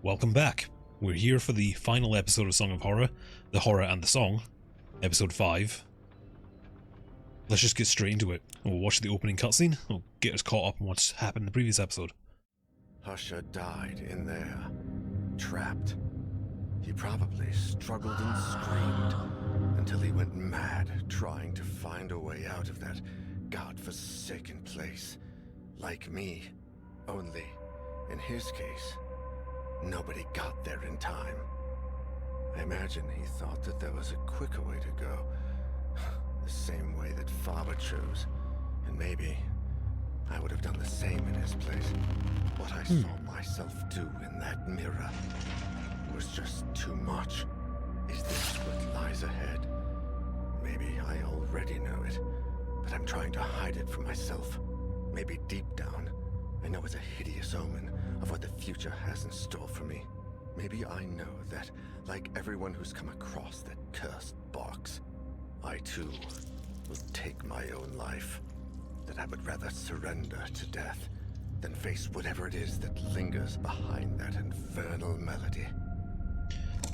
Welcome back. We're here for the final episode of Song of Horror, The Horror and the Song, episode 5. Let's just get straight into it. We'll watch the opening cutscene, we'll get us caught up on what's happened in the previous episode. Husher died in there, trapped. He probably struggled and screamed until he went mad trying to find a way out of that godforsaken place. Like me, only in his case, nobody got there in time. I imagine he thought that there was a quicker way to go. The same way that Faber chose. And maybe I would have done the same in his place. What I saw myself do in that mirror was just too much. Is this what lies ahead? Maybe I already know it, but I'm trying to hide it from myself. Maybe deep down, I know it's a hideous omen of what the future has in store for me. Maybe I know that, like everyone who's come across that cursed box, I too will take my own life. That I would rather surrender to death than face whatever it is that lingers behind that infernal melody.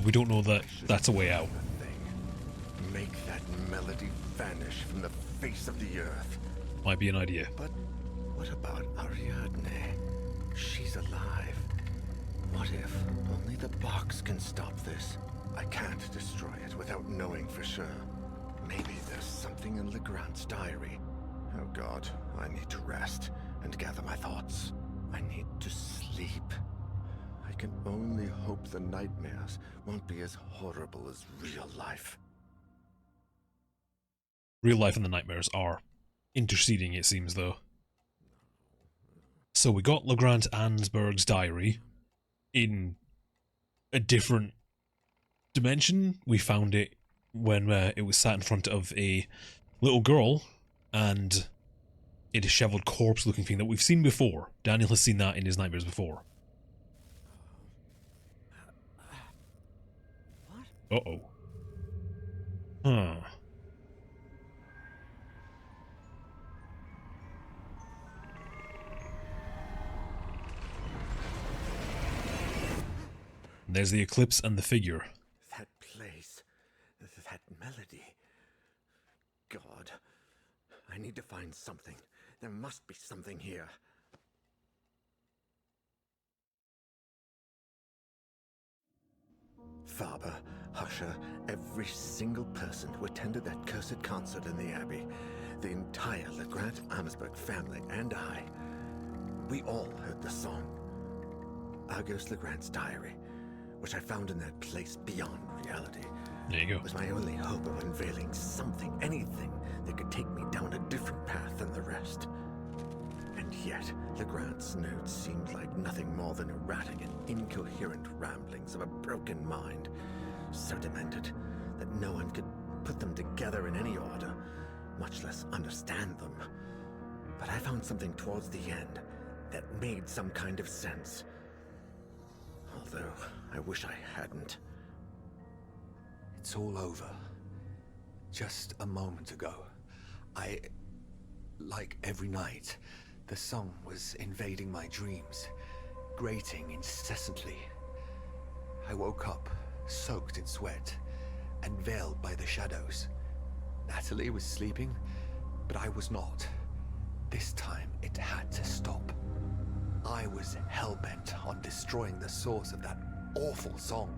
We don't know that that's a way out. Make that melody vanish from the face of the earth. Might be an idea. But what about Ariadne? She's alive. What if only the box can stop this? I can't destroy it without knowing for sure. Maybe there's something in Legrand's diary. Oh God, I need to rest and gather my thoughts. I need to sleep. I can only hope the nightmares won't be as horrible as real life. Real life and the nightmares are interceding, it seems, though. So we got Legrand Ansberg's diary in a different dimension. We found it when it was sat in front of a little girl and a disheveled corpse-looking thing that we've seen before. Daniel has seen that in his nightmares before. What? Uh-oh. Huh. There's the eclipse and the figure. That place, that melody. God, I need to find something. There must be something here. Faber, Husher, every single person who attended that cursed concert in the Abbey, the entire Legrand Amsberg family and I, we all heard the song. Auguste Legrand's diary, which I found in that place beyond reality. There you go. Was my only hope of unveiling something, anything that could take me down a different path than the rest. And yet, Legrand's notes seemed like nothing more than erratic and incoherent ramblings of a broken mind, so demented that no one could put them together in any order, much less understand them. But I found something towards the end that made some kind of sense. Although, I wish I hadn't. It's all over. Just a moment ago, like every night, the song was invading my dreams, grating incessantly. I woke up, soaked in sweat, and veiled by the shadows. Natalie was sleeping, but I was not. This time, it had to stop. I was hell-bent on destroying the source of that awful song.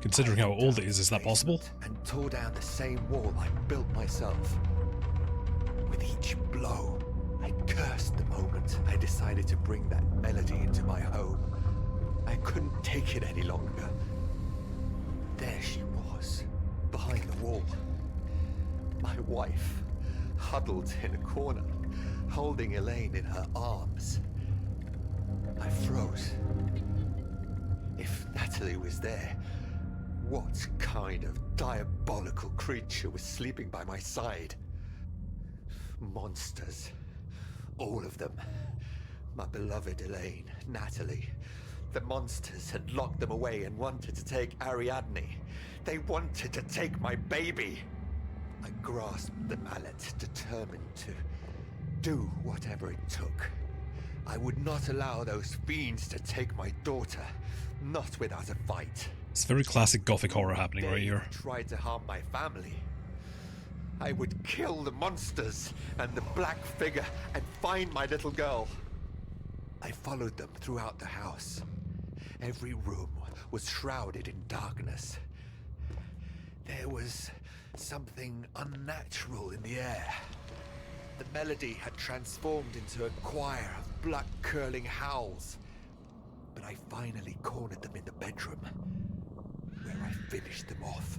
Considering how old it is that possible? And tore down the same wall I built myself. With each blow, I cursed the moment I decided to bring that melody into my home. I couldn't take it any longer. There she was, behind the wall. My wife, huddled in a corner, holding Elaine in her arms. I froze. If Natalie was there, what kind of diabolical creature was sleeping by my side? Monsters. All of them. My beloved Elaine, Natalie. The monsters had locked them away and wanted to take Ariadne. They wanted to take my baby. I grasped the mallet, determined to do whatever it took. I would not allow those fiends to take my daughter, not without a fight. It's very classic gothic horror happening right They here. tried to harm my family. I would kill the monsters and the black figure and find my little girl. I followed them throughout the house. Every room was shrouded in darkness. There was something unnatural in the air. The melody had transformed into a choir of blood-curdling howls. But I finally cornered them in the bedroom, where I finished them off.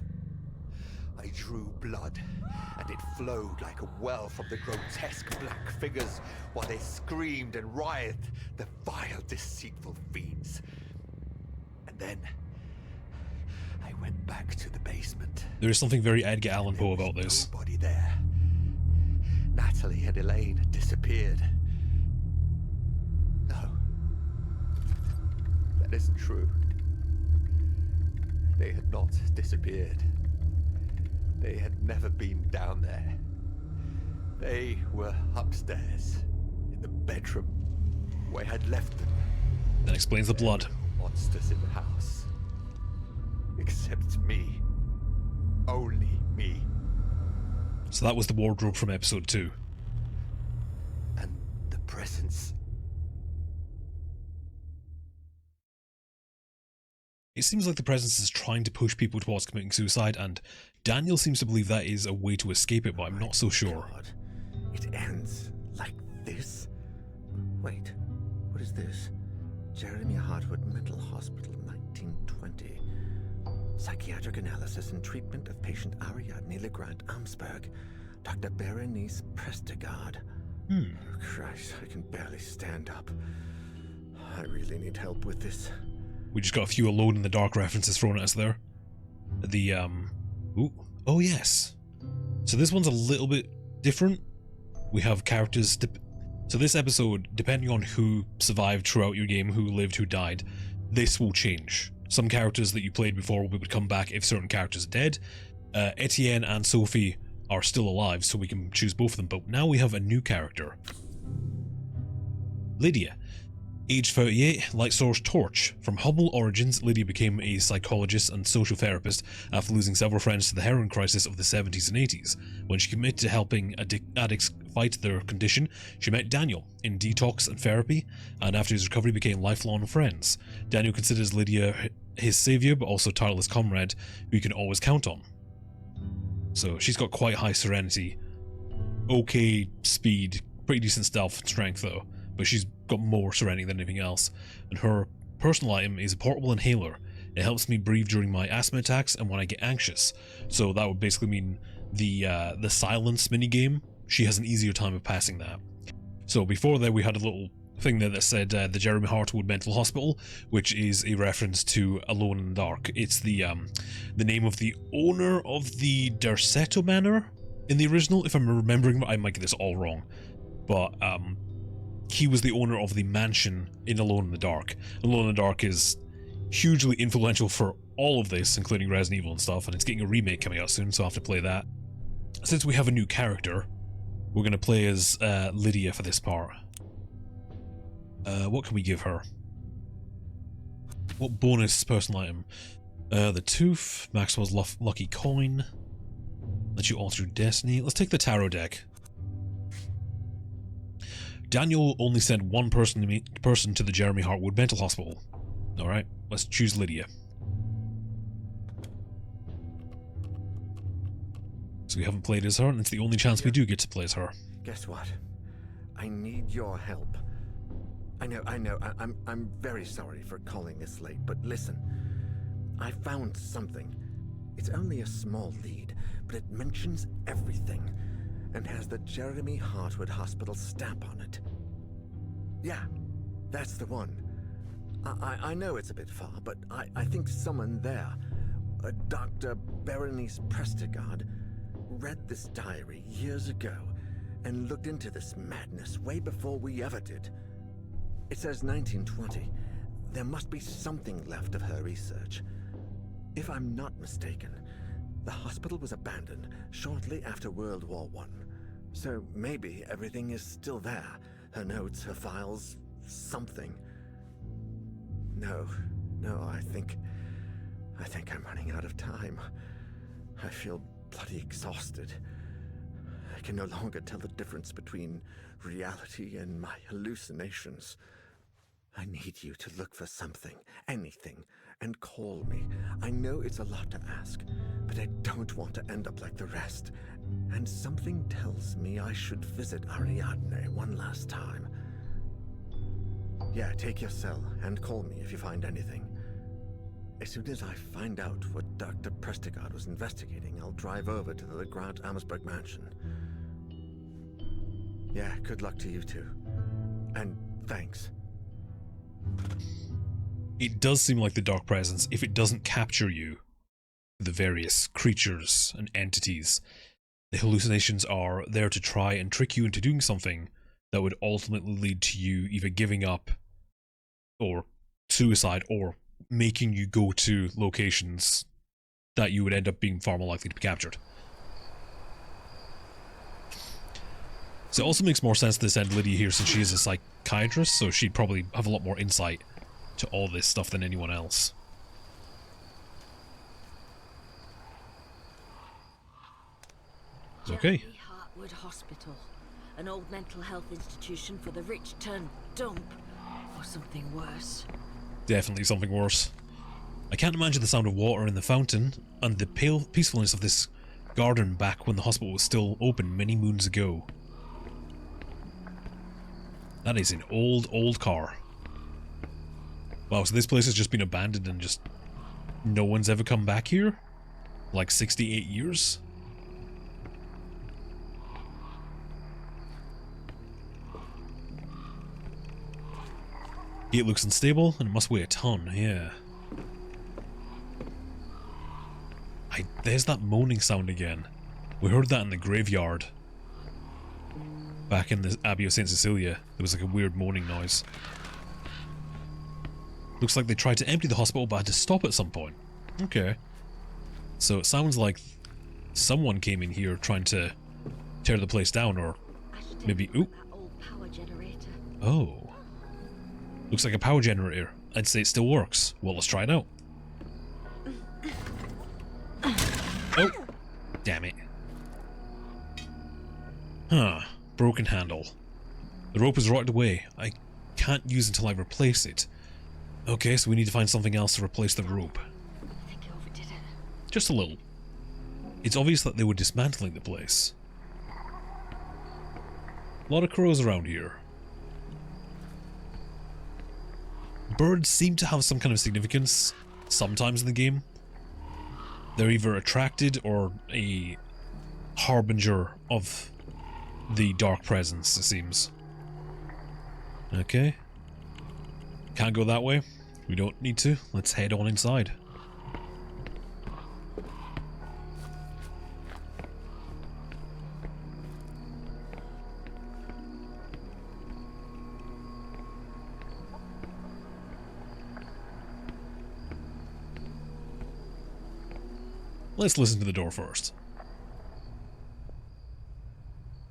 I drew blood, and it flowed like a well from the grotesque black figures while they screamed and writhed, the vile, deceitful fiends. And then I went back to the basement. There is something very Edgar Allan Poe about this. Nobody there. Natalie and Elaine had disappeared. No. That isn't true. They had not disappeared. They had never been down there. They were upstairs, in the bedroom, where I had left them. That explains the blood. There were no monsters in the house. Except me. Only me. So that was the wardrobe from episode 2. And the presence. It seems like the presence is trying to push people towards committing suicide, and Daniel seems to believe that is a way to escape it, but I'm not so sure. God, it ends like this? Wait, what is this? Jeremy Hartwood Mental Hospital, 1920. Psychiatric analysis and treatment of patient Ariadne Legrand Amsberg. Dr. Berenice Prestegard. Oh, Christ, I can barely stand up. I really need help with this. We just got a few Alone in the Dark references thrown at us there. The, ooh, oh yes. So this one's a little bit different. We have characters, so this episode, depending on who survived throughout your game, who lived, who died, this will change. Some characters that you played before would come back if certain characters are dead. Etienne and Sophie are still alive, so we can choose both of them, but now we have a new character. Lydia. Age 38, light source torch. From humble origins, Lydia became a psychologist and social therapist after losing several friends to the heroin crisis of the 70s and 80s. When she committed to helping addicts fight their condition, she met Daniel in detox and therapy, and after his recovery became lifelong friends. Daniel considers Lydia his savior, but also tireless comrade who you can always count on. So she's got quite high serenity, okay speed, pretty decent stealth and strength though, but she's got more serenity than anything else. And her personal item is a portable inhaler. It helps me breathe during my asthma attacks and when I get anxious. So that would basically mean the silence minigame, she has an easier time of passing that. So before that we had a little thing there that said the Jeremy Hartwood Mental Hospital, which is a reference to Alone in the Dark. It's the name of the owner of the Derceto Manor in the original, if I'm remembering. I might get this all wrong, but he was the owner of the mansion in Alone in the Dark. Alone in the Dark is hugely influential for all of this, including Resident Evil and stuff, and it's getting a remake coming out soon, so I'll have to play that. Since we have a new character, we're going to play as Lydia for this part. What can we give her? What bonus personal item? The tooth, Maxwell's lucky coin, let you alter your destiny. Let's take the tarot deck. Daniel only sent one person to the Jeremy Hartwood Mental Hospital. Alright, let's choose Lydia. So we haven't played as her, and it's the only chance we do get to play as her. Guess what? I need your help. I know, I'm very sorry for calling this late, but listen. I found something. It's only a small lead, but it mentions everything, and has the Jeremy Hartwood Hospital stamp on it. Yeah, that's the one. I know it's a bit far, but I think someone there, Dr. Berenice Prestegard, read this diary years ago and looked into this madness way before we ever did. It says 1920. There must be something left of her research. If I'm not mistaken, the hospital was abandoned shortly after World War I. So maybe everything is still there. Her notes, her files, something. No, No, I think I'm running out of time. I feel bloody exhausted. I can no longer tell the difference between reality and my hallucinations. I need you to look for something, anything, and call me. I know it's a lot to ask, but I don't want to end up like the rest. And something tells me I should visit Ariadne one last time. Yeah, take your cell and call me if you find anything. As soon as I find out what Dr. Prestigard was investigating, I'll drive over to the Grant Amsberg mansion. Yeah, good luck to you too. And thanks. It does seem like the Dark Presence, if it doesn't capture you, the various creatures and entities, the hallucinations are there to try and trick you into doing something that would ultimately lead to you either giving up or suicide or making you go to locations that you would end up being far more likely to be captured. So it also makes more sense to send Lydia here since she is a psychiatrist, so she'd probably have a lot more insight to all this stuff than anyone else. Okay. Jeremy Hartwood Hospital, an old mental health institution for the rich turned dump, or something worse. Definitely something worse. I can't imagine the sound of water in the fountain and the pale peacefulness of this garden back when the hospital was still open many moons ago. That is an old car. Wow, so this place has just been abandoned and just no one's ever come back here? Like 68 years? Gate looks unstable and it must weigh a ton, yeah. There's that moaning sound again. We heard that in the graveyard. Back in the Abbey of St. Cecilia, there was like a weird moaning noise. Looks like they tried to empty the hospital but had to stop at some point. Okay. So it sounds like someone came in here trying to tear the place down, or maybe... Ooh. That old power generator. Oh. Looks like a power generator. I'd say it still works. Well, let's try it out. Oh. Damn it. Huh. Broken handle. The rope is rotted away. I can't use until I replace it. Okay, so we need to find something else to replace the rope. I think I overdid it. Just a little. It's obvious that they were dismantling the place. A lot of crows around here. Birds seem to have some kind of significance sometimes in the game. They're either attracted or a harbinger of the dark presence, it seems. Okay. Can't go that way. We don't need to. Let's head on inside. Let's listen to the door first.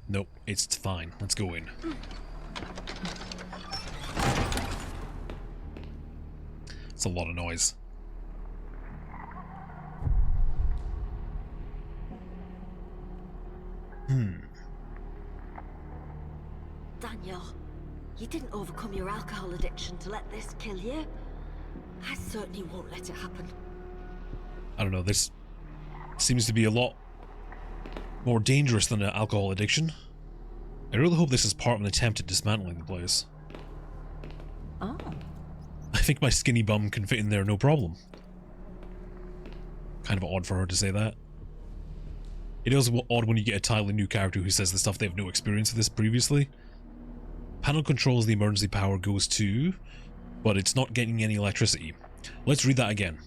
Nope, it's fine. Let's go in. It's a lot of noise. Daniel, you didn't overcome your alcohol addiction to let this kill you. I certainly won't let it happen. I don't know, this seems to be a lot more dangerous than an alcohol addiction. I really hope this is part of an attempt at dismantling the place. Oh. I think my skinny bum can fit in there no problem. Kind of odd for her to say that. It is odd when you get a entirely new character who says the stuff they have no experience with this previously. Panel controls the emergency power goes to, but it's not getting any electricity. Let's read that again.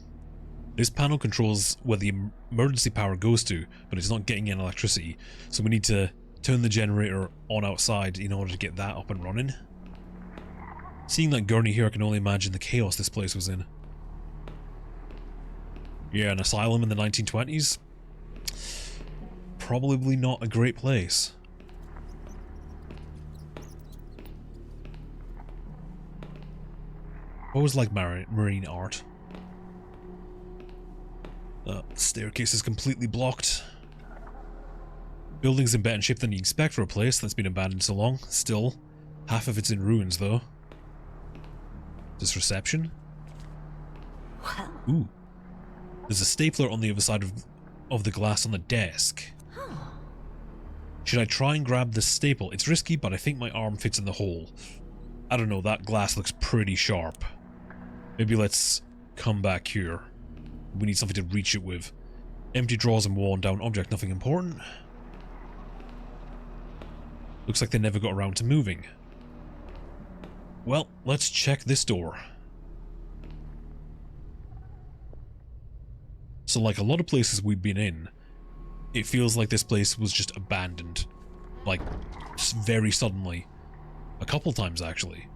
This panel controls where the emergency power goes to, but it's not getting any electricity. So we need to turn the generator on outside in order to get that up and running. Seeing that gurney here, I can only imagine the chaos this place was in. Yeah, an asylum in the 1920s? Probably not a great place. Always like marine art. Staircase is completely blocked. Building's in better shape than you expect for a place that's been abandoned so long. Still, half of it's in ruins though. This reception? Well, Ooh. There's a stapler on the other side of the glass on the desk. Should I try and grab the staple? It's risky, but I think my arm fits in the hole. I don't know, that glass looks pretty sharp. Maybe let's come back here. We need something to reach it with. Empty drawers and worn down object, nothing important. Looks like they never got around to moving. Well, let's check this door. So like a lot of places we've been in, it feels like this place was just abandoned. Like, very suddenly. A couple times, actually.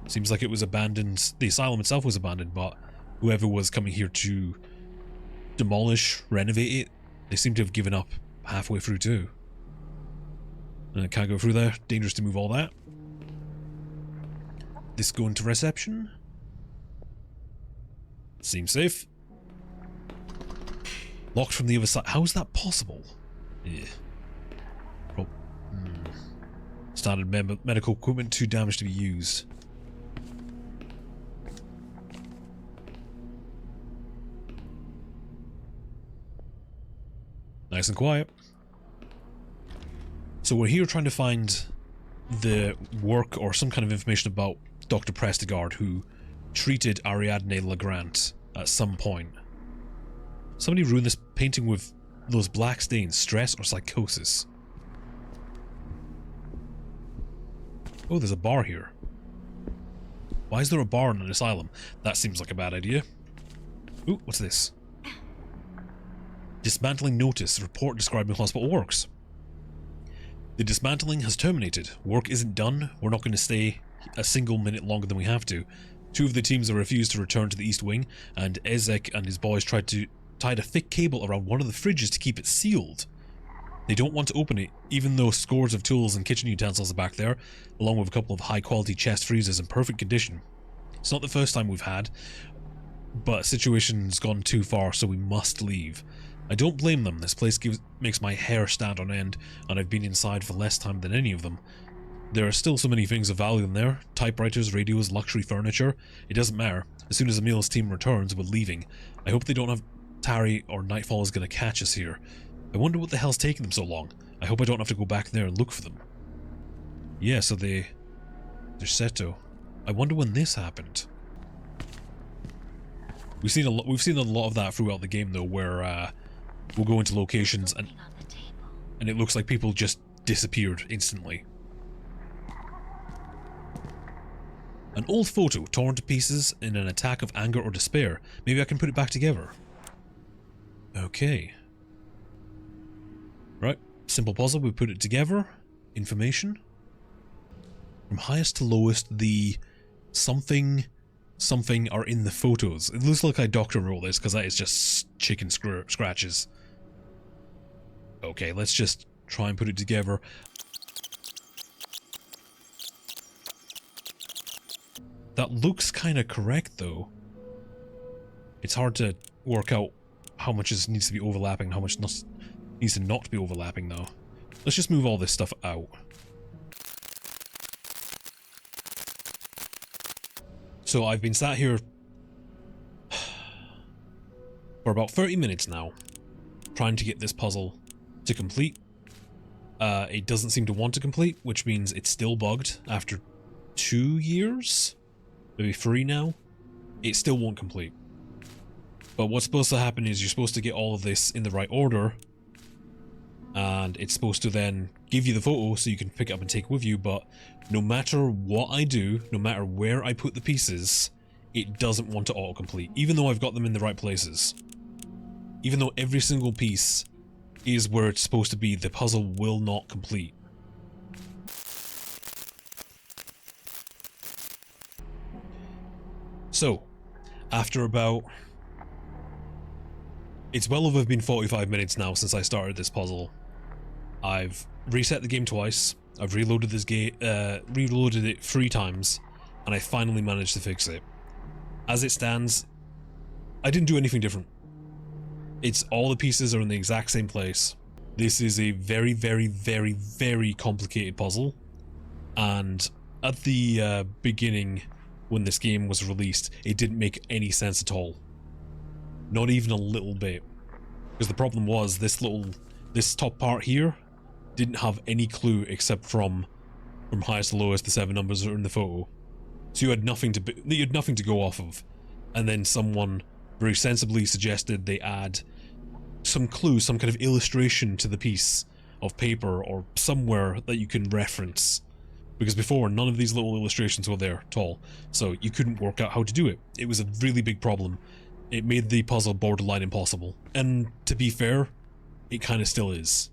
Seems like it was abandoned. The asylum itself was abandoned, but whoever was coming here to demolish, renovate it, they seem to have given up halfway through too. And I can't go through there. Dangerous to move all that. This going to reception? Seems safe. Locked from the other side. How is that possible? Yeah. Standard medical equipment too damaged to be used. Nice and quiet. So we're here trying to find the work or some kind of information about Dr. Prestigard, who treated Ariadne Legrand at some point. Somebody ruined this painting with those black stains, stress or psychosis. Oh, there's a bar here. Why is there a bar in an asylum? That seems like a bad idea. Ooh, what's this? Dismantling notice. Report describing hospital works. The dismantling has terminated. Work isn't done. We're not going to stay a single minute longer than we have to. Two of the teams have refused to return to the East Wing, and Ezek and his boys tied a thick cable around one of the fridges to keep it sealed. They don't want to open it, even though scores of tools and kitchen utensils are back there, along with a couple of high-quality chest freezers in perfect condition. It's not the first time we've had, but situation's gone too far, so we must leave. I don't blame them. This place makes my hair stand on end, and I've been inside for less time than any of them. There are still so many things of value in there. Typewriters, radios, luxury furniture. It doesn't matter. As soon as Emil's team returns, we're leaving. I hope they don't have Tari or Nightfall is going to catch us here. I wonder what the hell's taking them so long. I hope I don't have to go back there and look for them. Yeah, so they're Seto. I wonder when this happened. We've seen a lot of that throughout the game though, where we'll go into locations and it looks like people just disappeared instantly. An old photo torn to pieces in an attack of anger or despair. Maybe I can put it back together. Okay. Right, simple puzzle, we put it together. Information. From highest to lowest, the something are in the photos. It looks like I doctor wrote this because that is just chicken scratches. Okay, let's just try and put it together. That looks kind of correct though. It's hard to work out how much needs to be overlapping and how much needs to not be overlapping though. Let's just move all this stuff out. So I've been sat here for about 30 minutes now, trying to get this puzzle to complete. It doesn't seem to want to complete, which means it's still bugged after 2 years? Maybe 3 now? It still won't complete. But what's supposed to happen is you're supposed to get all of this in the right order, and it's supposed to then give you the photo so you can pick it up and take it with you, but no matter what I do, no matter where I put the pieces, it doesn't want to autocomplete, even though I've got them in the right places. Even though every single piece is where it's supposed to be, the puzzle will not complete. So, after about... It's well over been 45 minutes now since I started this puzzle. I've reset the game twice, I've reloaded this game, reloaded it 3 times, and I finally managed to fix it. As it stands, I didn't do anything different. It's all the pieces are in the exact same place. This is a very, very, very, very complicated puzzle. And at the beginning, when this game was released, it didn't make any sense at all. Not even a little bit. Because the problem was, this top part here didn't have any clue except from highest to lowest, the 7 numbers are in the photo. So you had nothing to go off of. And then someone very sensibly suggested they add some clue, some kind of illustration to the piece of paper or somewhere that you can reference. Because before, none of these little illustrations were there at all, so you couldn't work out how to do it. It was a really big problem. It made the puzzle borderline impossible. And to be fair, it kind of still is.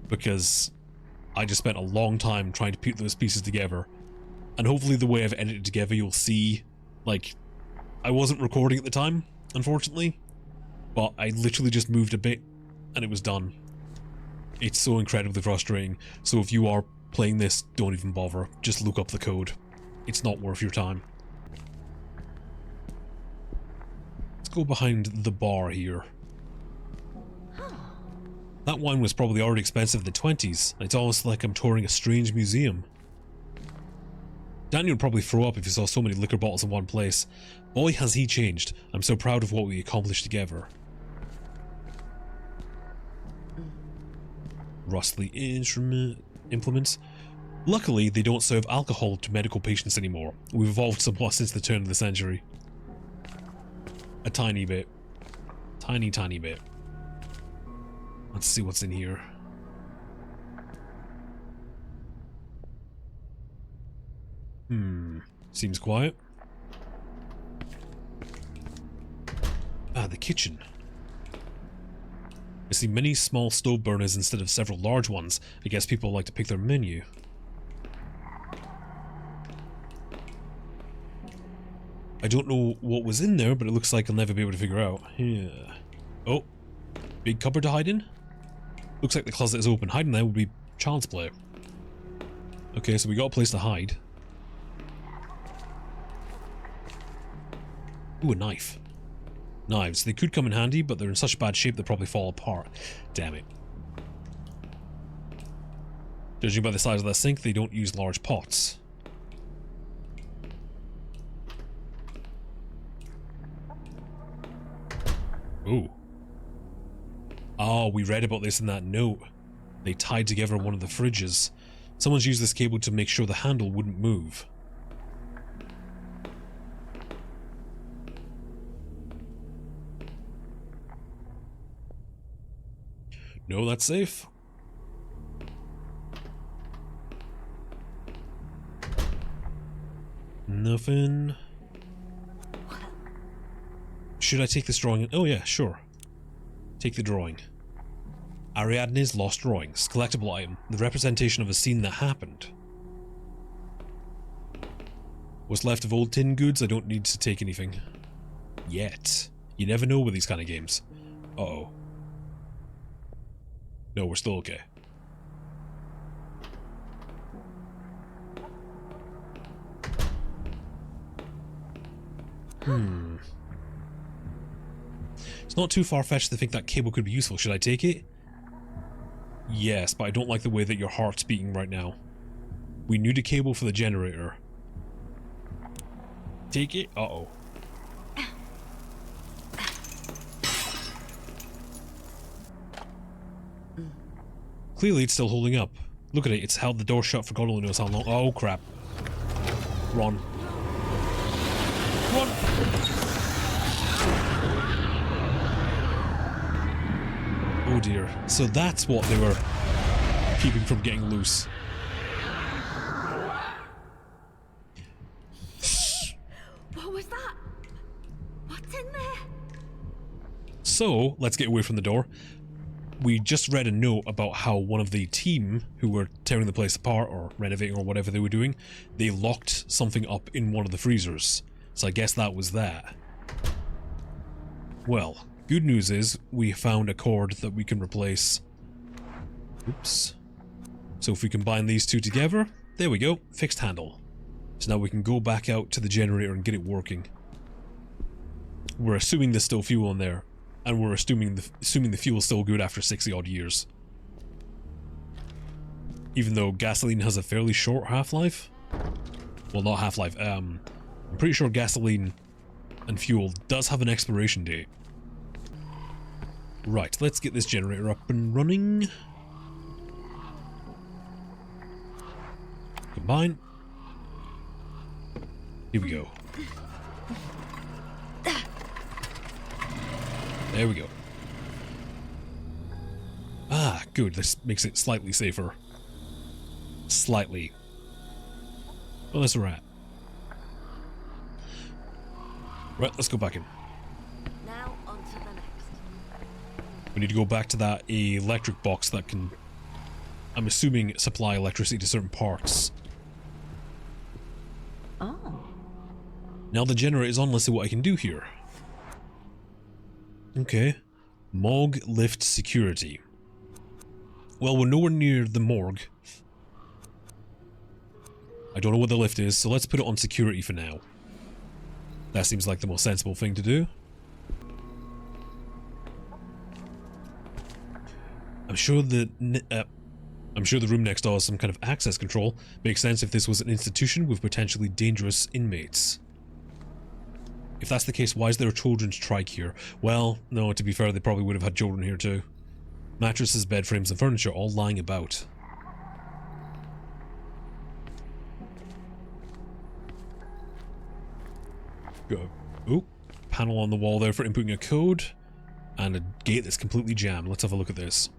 Because I just spent a long time trying to put those pieces together. And hopefully the way I've edited it together, you'll see, like, I wasn't recording at the time, unfortunately, but I literally just moved a bit and it was done. It's so incredibly frustrating, so if you are playing this, don't even bother, just look up the code. It's not worth your time. Let's go behind the bar here. That wine was probably already expensive in the 20s, and it's almost like I'm touring a strange museum. Daniel would probably throw up if he saw so many liquor bottles in one place. Boy, has he changed. I'm so proud of what we accomplished together. Rustly implements. Luckily, they don't serve alcohol to medical patients anymore. We've evolved somewhat since the turn of the century. A tiny bit. Tiny, tiny bit. Let's see what's in here. Seems quiet. Ah, the kitchen. I see many small stove burners instead of several large ones. I guess people like to pick their menu. I don't know what was in there, but it looks like I'll never be able to figure out. Yeah. Oh, big cupboard to hide in? Looks like the closet is open. Hiding there would be child's play. Okay, so we got a place to hide. Ooh, a knife. Knives. They could come in handy, but they're in such bad shape they'll probably fall apart. Damn it. Judging by the size of that sink, they don't use large pots. Ooh. Oh, we read about this in that note. They tied together one of the fridges. Someone's used this cable to make sure the handle wouldn't move. No, that's safe. Nothing. Should I take this drawing? Oh yeah, sure. Take the drawing. Ariadne's lost drawings. Collectible item. The representation of a scene that happened. What's left of old tin goods? I don't need to take anything. Yet. You never know with these kind of games. Uh-oh. No, we're still okay. It's not too far-fetched to think that cable could be useful. Should I take it? Yes, but I don't like the way that your heart's beating right now. We need a cable for the generator. Take it? Uh-oh. Clearly it's still holding up. Look at it, it's held the door shut for God only knows how long. Oh crap. Run. Run! Oh dear. So that's what they were keeping from getting loose. What was that? What's in there? So, let's get away from the door. We just read a note about how one of the team who were tearing the place apart or renovating or whatever they were doing, they locked something up in one of the freezers. So I guess that was that. Well, good news is we found a cord that we can replace. Oops. So if we combine these two together, there we go, fixed handle. So now we can go back out to the generator and get it working. we're assuming there's still fuel in there, and we're assuming the fuel's still good after 60 odd years. Even though gasoline has a fairly short half-life. Well, not half-life. I'm pretty sure gasoline and fuel does have an expiration date. Right, let's get this generator up and running. Combine. Here we go. There we go. Ah, good. This makes it slightly safer. Slightly. Well, that's a rat. Right, let's go back in. Now on to the next. We need to go back to that electric box that can, I'm assuming, supply electricity to certain parts. Oh. Now the generator is on, let's see what I can do here. Okay. Morgue lift security. Well, we're nowhere near the morgue. I don't know what the lift is, so let's put it on security for now. That seems like the most sensible thing to do. I'm sure the room next door has some kind of access control. Makes sense if this was an institution with potentially dangerous inmates. If that's the case, why is there a children's trike here? Well, no, to be fair, they probably would have had children here too. Mattresses, bed frames, and furniture all lying about. Go. Oh, panel on the wall there for inputting a code. And a gate that's completely jammed. Let's have a look at this.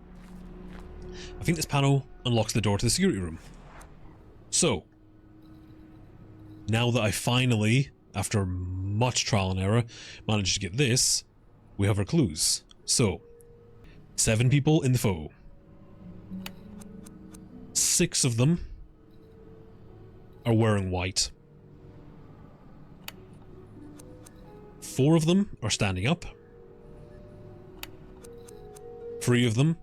I think this panel unlocks the door to the security room. So, now that I finally, after much trial and error, managed to get this, we have our clues. So, 7 people in the foe. 6 of them are wearing white. 4 of them are standing up. 3 of them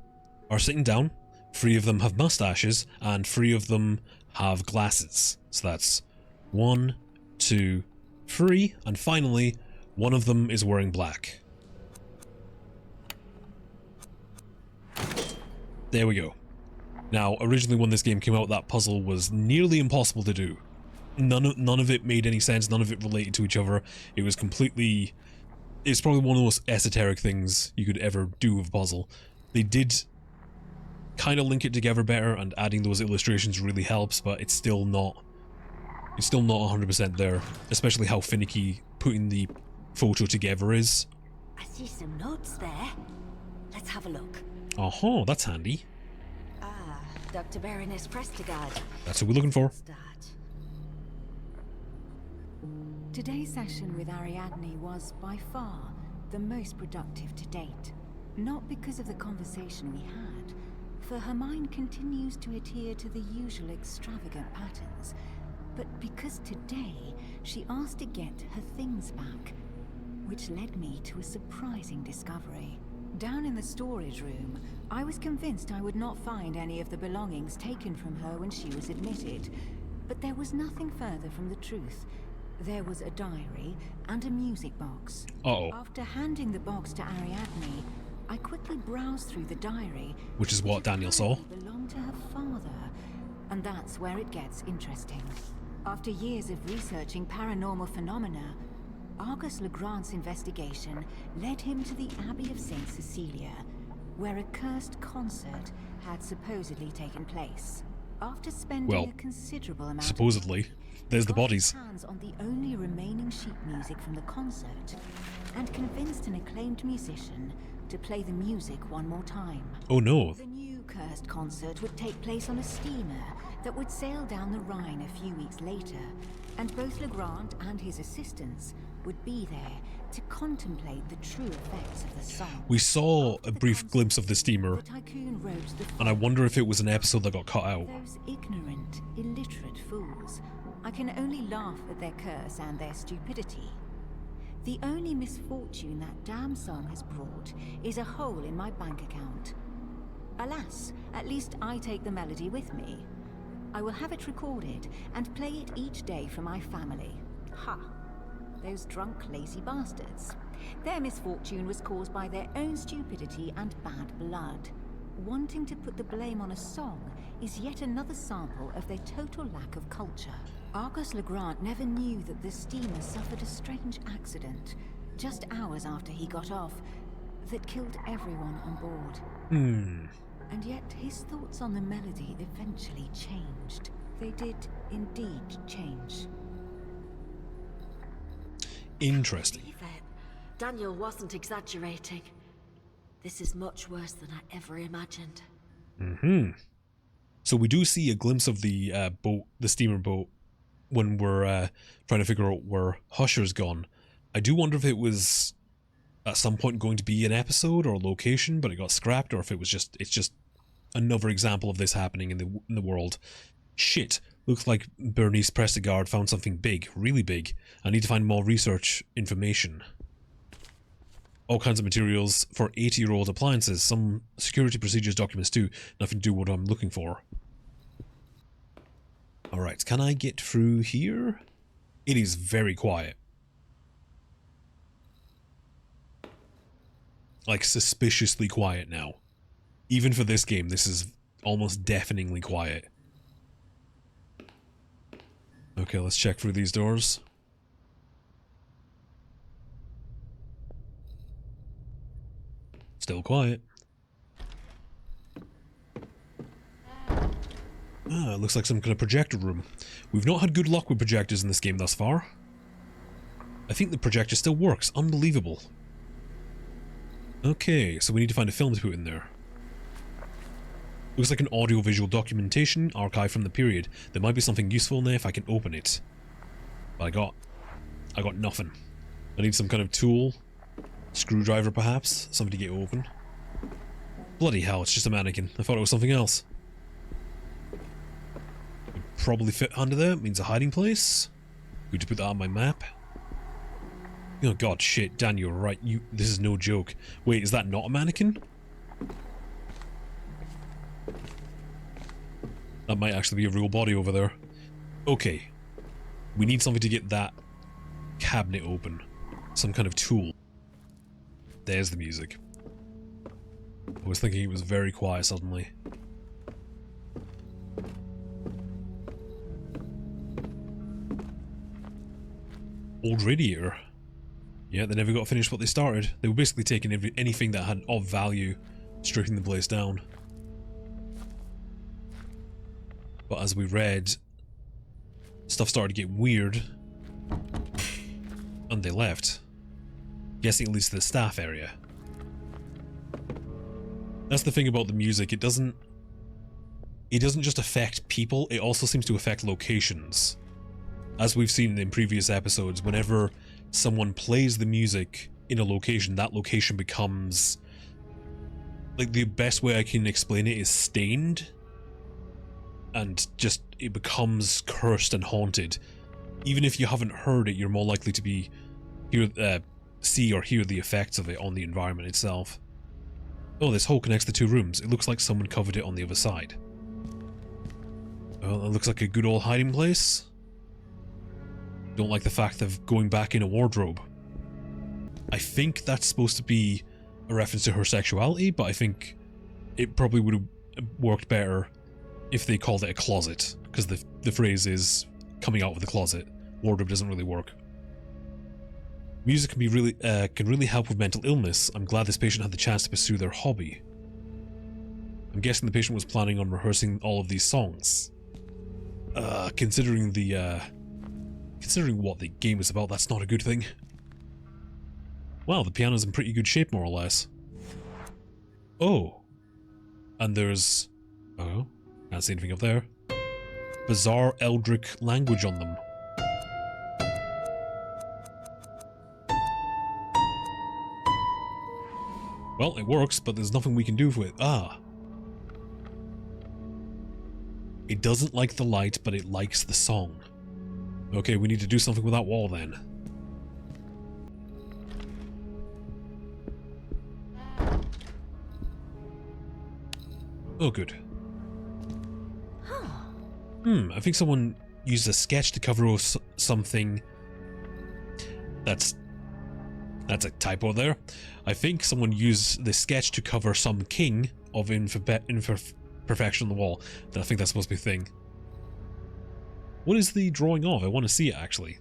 are sitting down. 3 of them have mustaches, and 3 of them have glasses. So that's 1, 2, 3, and finally, 1 of them is wearing black. There we go. Now, originally when this game came out, that puzzle was nearly impossible to do. None of it made any sense, none of it related to each other. It was completely... It's probably one of the most esoteric things you could ever do with a puzzle. They did kind of link it together better, and adding those illustrations really helps, but it's still not 100% there, especially how finicky putting the photo together is. I see some notes there. Let's have a look. Oh, that's handy. Ah, Dr. Baroness Prestigard. That's what we're looking for. Start. Today's session with Ariadne was by far the most productive to date. Not because of the conversation we had, for her mind continues to adhere to the usual extravagant patterns, but because today she asked to get her things back, which led me to a surprising discovery. Down in the storage room, I was convinced I would not find any of the belongings taken from her when she was admitted, but there was nothing further from the truth. There was a diary and a music box. Uh-oh. After handing the box to Ariadne, I quickly browsed through the diary, Which is what Daniel saw. apparently belonged to her father, and that's where it gets interesting. After years of researching paranormal phenomena, Argus Legrand's investigation led him to the Abbey of St. Cecilia, where a cursed concert had supposedly taken place. After spending Well, a considerable amount supposedly. of time, There's the got bodies. his hands on the only remaining sheet music from the concert, and convinced an acclaimed musician to play the music one more time. Oh no. The new cursed concert would take place on a steamer that would sail down the Rhine a few weeks later, and both Legrand and his assistants would be there to contemplate the true effects of the song. We saw After a the brief concert, glimpse of the steamer, the tycoon wrote the and I wonder if it was an episode that got cut out. Those ignorant, illiterate fools. I can only laugh at their curse and their stupidity. The only misfortune that damn song has brought is a hole in my bank account. Alas, at least I take the melody with me. I will have it recorded and play it each day for my family. Ha! Those drunk, lazy bastards. Their misfortune was caused by their own stupidity and bad blood. Wanting to put the blame on a song is yet another sample of their total lack of culture. Argus Legrand never knew that the steamer suffered a strange accident, just hours after he got off, that killed everyone on board. And yet his thoughts on the melody eventually changed. They did indeed change. Interesting. Believe it. Daniel wasn't exaggerating. This is much worse than I ever imagined. So we do see a glimpse of the boat, the steamer boat, when we're trying to figure out where Husher's gone. I do wonder if it was at some point going to be an episode or a location, but it got scrapped, or if it's just another example of this happening in the world. Shit. Looks like Bernice Prestigard found something big, really big. I need to find more research information. All kinds of materials for 80-year-old appliances, some security procedures documents too. Nothing to do with what I'm looking for. Alright, can I get through here? It is very quiet. Like, suspiciously quiet now. Even for this game, this is almost deafeningly quiet. Okay, let's check through these doors. Still quiet. It looks like some kind of projector room. We've not had good luck with projectors in this game thus far. I think the projector still works. Unbelievable. Okay, so we need to find a film to put in there. Looks like an audio-visual documentation archive from the period. There might be something useful in there if I can open it. But I got nothing. I need some kind of tool. Screwdriver, perhaps? Something to get open. Bloody hell, it's just a mannequin. I thought it was something else. Would probably fit under there. Means a hiding place. Good to put that on my map. Oh god, shit. Dan, you're right. This is no joke. Wait, is that not a mannequin? That might actually be a real body over there. Okay. We need something to get that cabinet open. Some kind of tool. There's the music. I was thinking it was very quiet suddenly. Old radiator. Yeah, they never got finished what they started. They were basically taking anything that had of value, stripping the place down. But as we read, stuff started to get weird, and they left. Guessing it leads to the staff area. That's the thing about the music, it doesn't just affect people, it also seems to affect locations. As we've seen in previous episodes, whenever someone plays the music in a location, that location becomes... like, the best way I can explain it is stained. And just, it becomes cursed and haunted. Even if you haven't heard it, you're more likely to see or hear the effects of it on the environment itself. Oh, this hole connects the two rooms. It looks like someone covered it on the other side. Well, it looks like a good old hiding place. Don't like the fact of going back in a wardrobe. I think that's supposed to be a reference to her sexuality, but I think it probably would have worked better if they called it a closet, because the phrase is coming out of the closet. Wardrobe doesn't really work. Music can really help with mental illness. I'm glad this patient had the chance to pursue their hobby. I'm guessing the patient was planning on rehearsing all of these songs. Considering what the game is about, that's not a good thing. Wow, the piano's in pretty good shape, more or less. Oh. And there's... oh, can't see anything up there. Bizarre Eldritch language on them. Well, it works, but there's nothing we can do with it. Ah. It doesn't like the light, but it likes the song. Okay, we need to do something with that wall then. Oh, good. I think someone used a sketch to cover over something that's That's a typo there. I think someone used the sketch to cover some king of imperfection on the wall. I think that's supposed to be a thing. What is the drawing of? I want to see it, actually.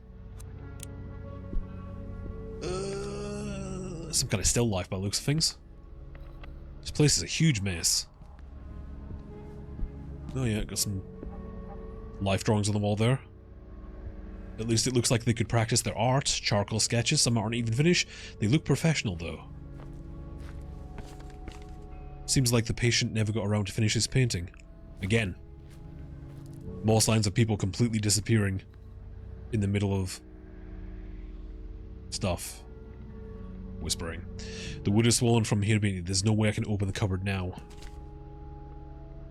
Some kind of still life by the looks of things. This place is a huge mess. Oh yeah, got some life drawings on the wall there. At least it looks like they could practice their art. Charcoal sketches, some aren't even finished. They look professional though. Seems like the patient never got around to finish his painting. Again. More signs of people completely disappearing in the middle of stuff. Whispering. The wood is swollen from here beneath. There's no way I can open the cupboard now.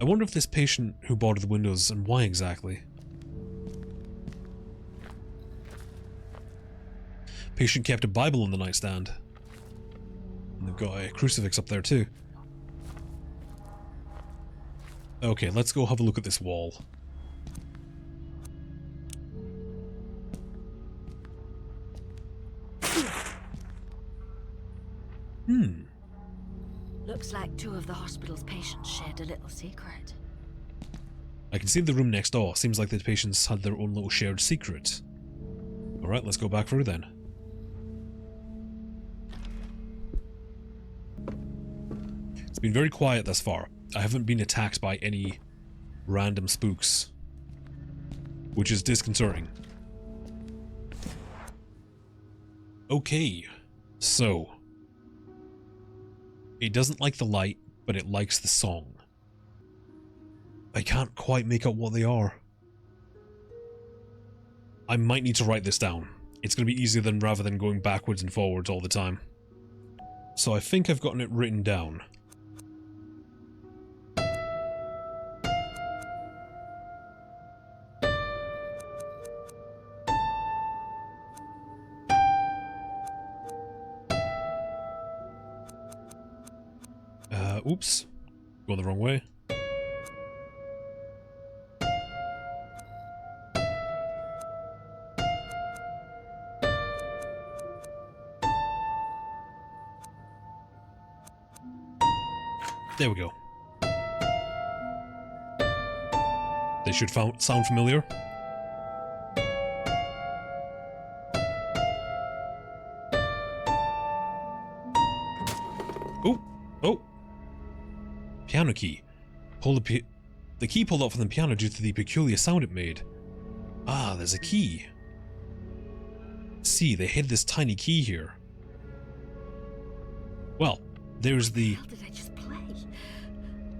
I wonder if this patient who boarded the windows and why exactly. Patient kept a Bible on the nightstand. And they've got a crucifix up there too. Okay, let's go have a look at this wall. Looks like two of the hospital's patients shared a little secret. I can see the room next door. Seems like the patients had their own little shared secret. Alright, let's go back through then. It's been very quiet thus far. I haven't been attacked by any random spooks, which is disconcerting. Okay, so it doesn't like the light, but it likes the song. I can't quite make out what they are. I might need to write this down. It's going to be easier than rather than going backwards and forwards all the time. So I think I've gotten it written down. Oops. Going the wrong way. There we go. They should sound familiar. Oh! Oh! Piano key. Pull the key pulled out from the piano due to the peculiar sound it made. Ah, there's a key. See, they hid this tiny key here. Well, there's the... What the hell did I just play?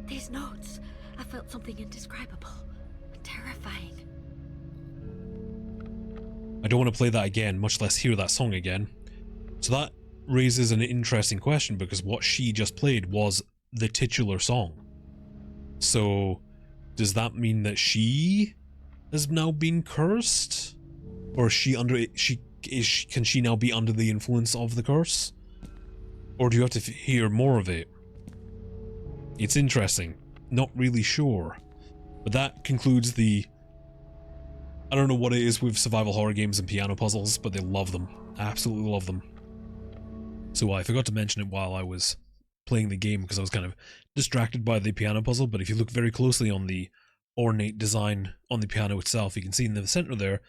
These notes. I felt something indescribable. Terrifying. I don't want to play that again, much less hear that song again. So that raises an interesting question, because what she just played was the titular song. So, does that mean that she has now been cursed? Or is she under can she now be under the influence of the curse? Or do you have to hear more of it? It's interesting. Not really sure. But that concludes the... I don't know what it is with survival horror games and piano puzzles, but they love them. Absolutely love them. So I forgot to mention it while I was playing the game because I was kind of distracted by the piano puzzle, but if you look very closely on the ornate design on the piano itself, you can see in the center there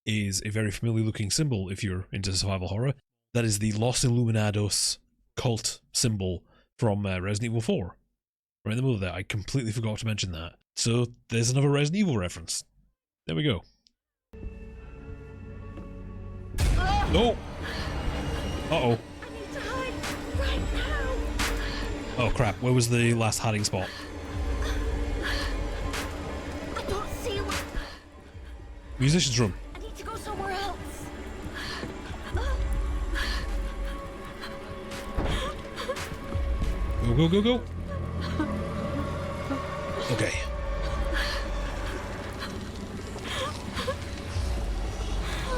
is a very familiar looking symbol if you're into survival horror. That is the Los Illuminados cult symbol from Resident Evil 4. Right in the middle of that. I completely forgot to mention that. So there's another Resident Evil reference. There we go. Oh! Uh-oh. I need to hide right now. Oh crap, where was the last hiding spot? I don't see what. Musician's room. I need to go somewhere else. Go, go, go, go. Okay.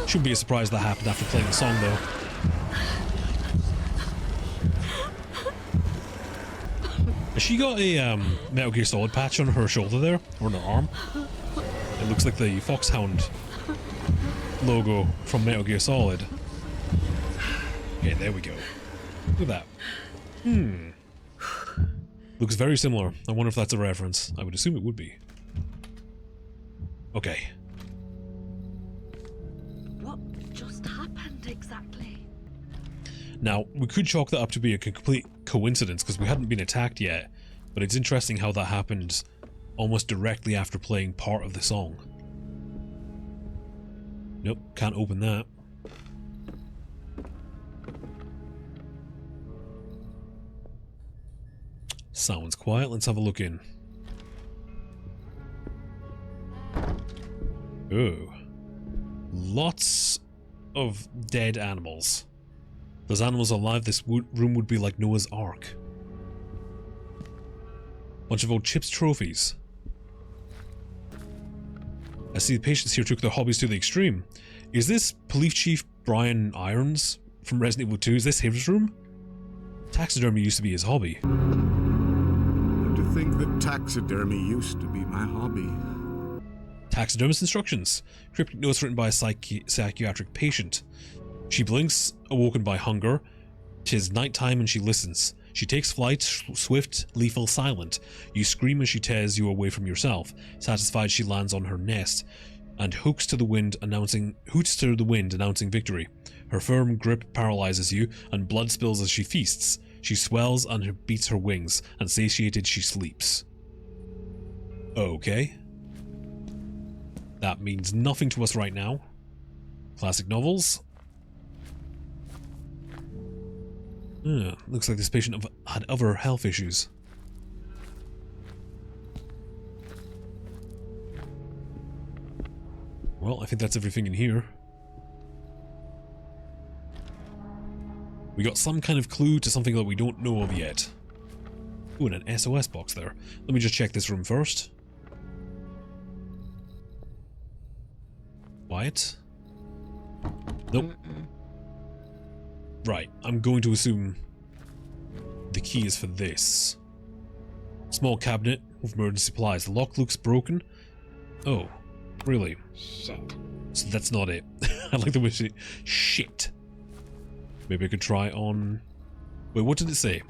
Shouldn't be a surprise that happened after playing the song, though. Has she got a Metal Gear Solid patch on her shoulder there? Or on her arm? It looks like the Foxhound logo from Metal Gear Solid. Okay, there we go. Look at that. Looks very similar. I wonder if that's a reference. I would assume it would be. Okay. What just happened exactly? Now, we could chalk that up to be a complete coincidence because we hadn't been attacked yet, but it's interesting how that happened almost directly after playing part of the song. Nope, can't open that. Sounds quiet, let's have a look in. Oh. Lots of dead animals. If those animals alive, this room would be like Noah's Ark. Bunch of old chips trophies. I see the patients here took their hobbies to the extreme. Is this Police Chief Brian Irons from Resident Evil 2? Is this his room? Taxidermy used to be his hobby. And to think that taxidermy used to be my hobby. Taxidermist instructions. Cryptic notes written by a psychiatric patient. She blinks, awoken by hunger. 'Tis nighttime and she listens. She takes flight, swift, lethal, silent. You scream as she tears you away from yourself. Satisfied, she lands on her nest and hoots to the wind, announcing victory. Her firm grip paralyzes you, and blood spills as she feasts. She swells and beats her wings, and satiated she sleeps. Okay. That means nothing to us right now. Classic novels. Looks like this patient had other health issues. Well, I think that's everything in here. We got some kind of clue to something that we don't know of yet. Ooh, and an SOS box there. Let me just check this room first. Quiet. Nope. Right, I'm going to assume the key is for this. Small cabinet with emergency supplies. The lock looks broken. Oh, really? Shit. So that's not it. I like the way she... Shit. Maybe I could try on... Wait, what did it say?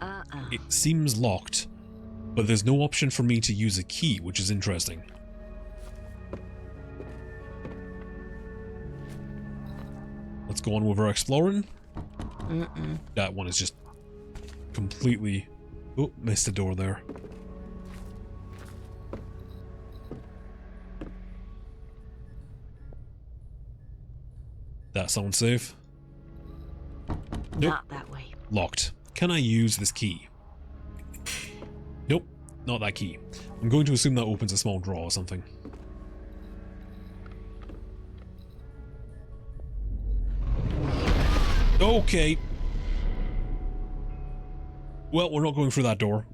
It seems locked, but there's no option for me to use a key, which is interesting. Let's go on with our exploring. That one is just completely... Oh, missed a door there. That sounds safe. Nope. Not that way. Locked. Can I use this key? Nope, not that key. I'm going to assume that opens a small drawer or something. Okay. Well, we're not going through that door.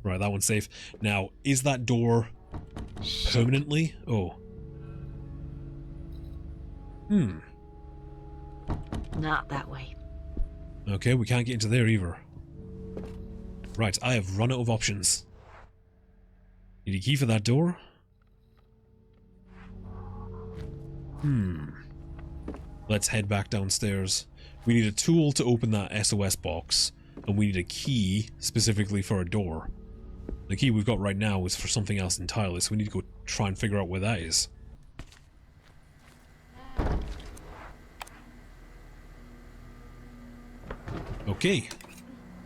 Right, that one's safe. Now, is that door permanently? Oh. Not that way. Okay, we can't get into there either. Right, I have run out of options. Need a key for that door? Let's head back downstairs. We need a tool to open that SOS box, and we need a key specifically for a door. The key we've got right now is for something else entirely, so we need to go try and figure out where that is. Okay,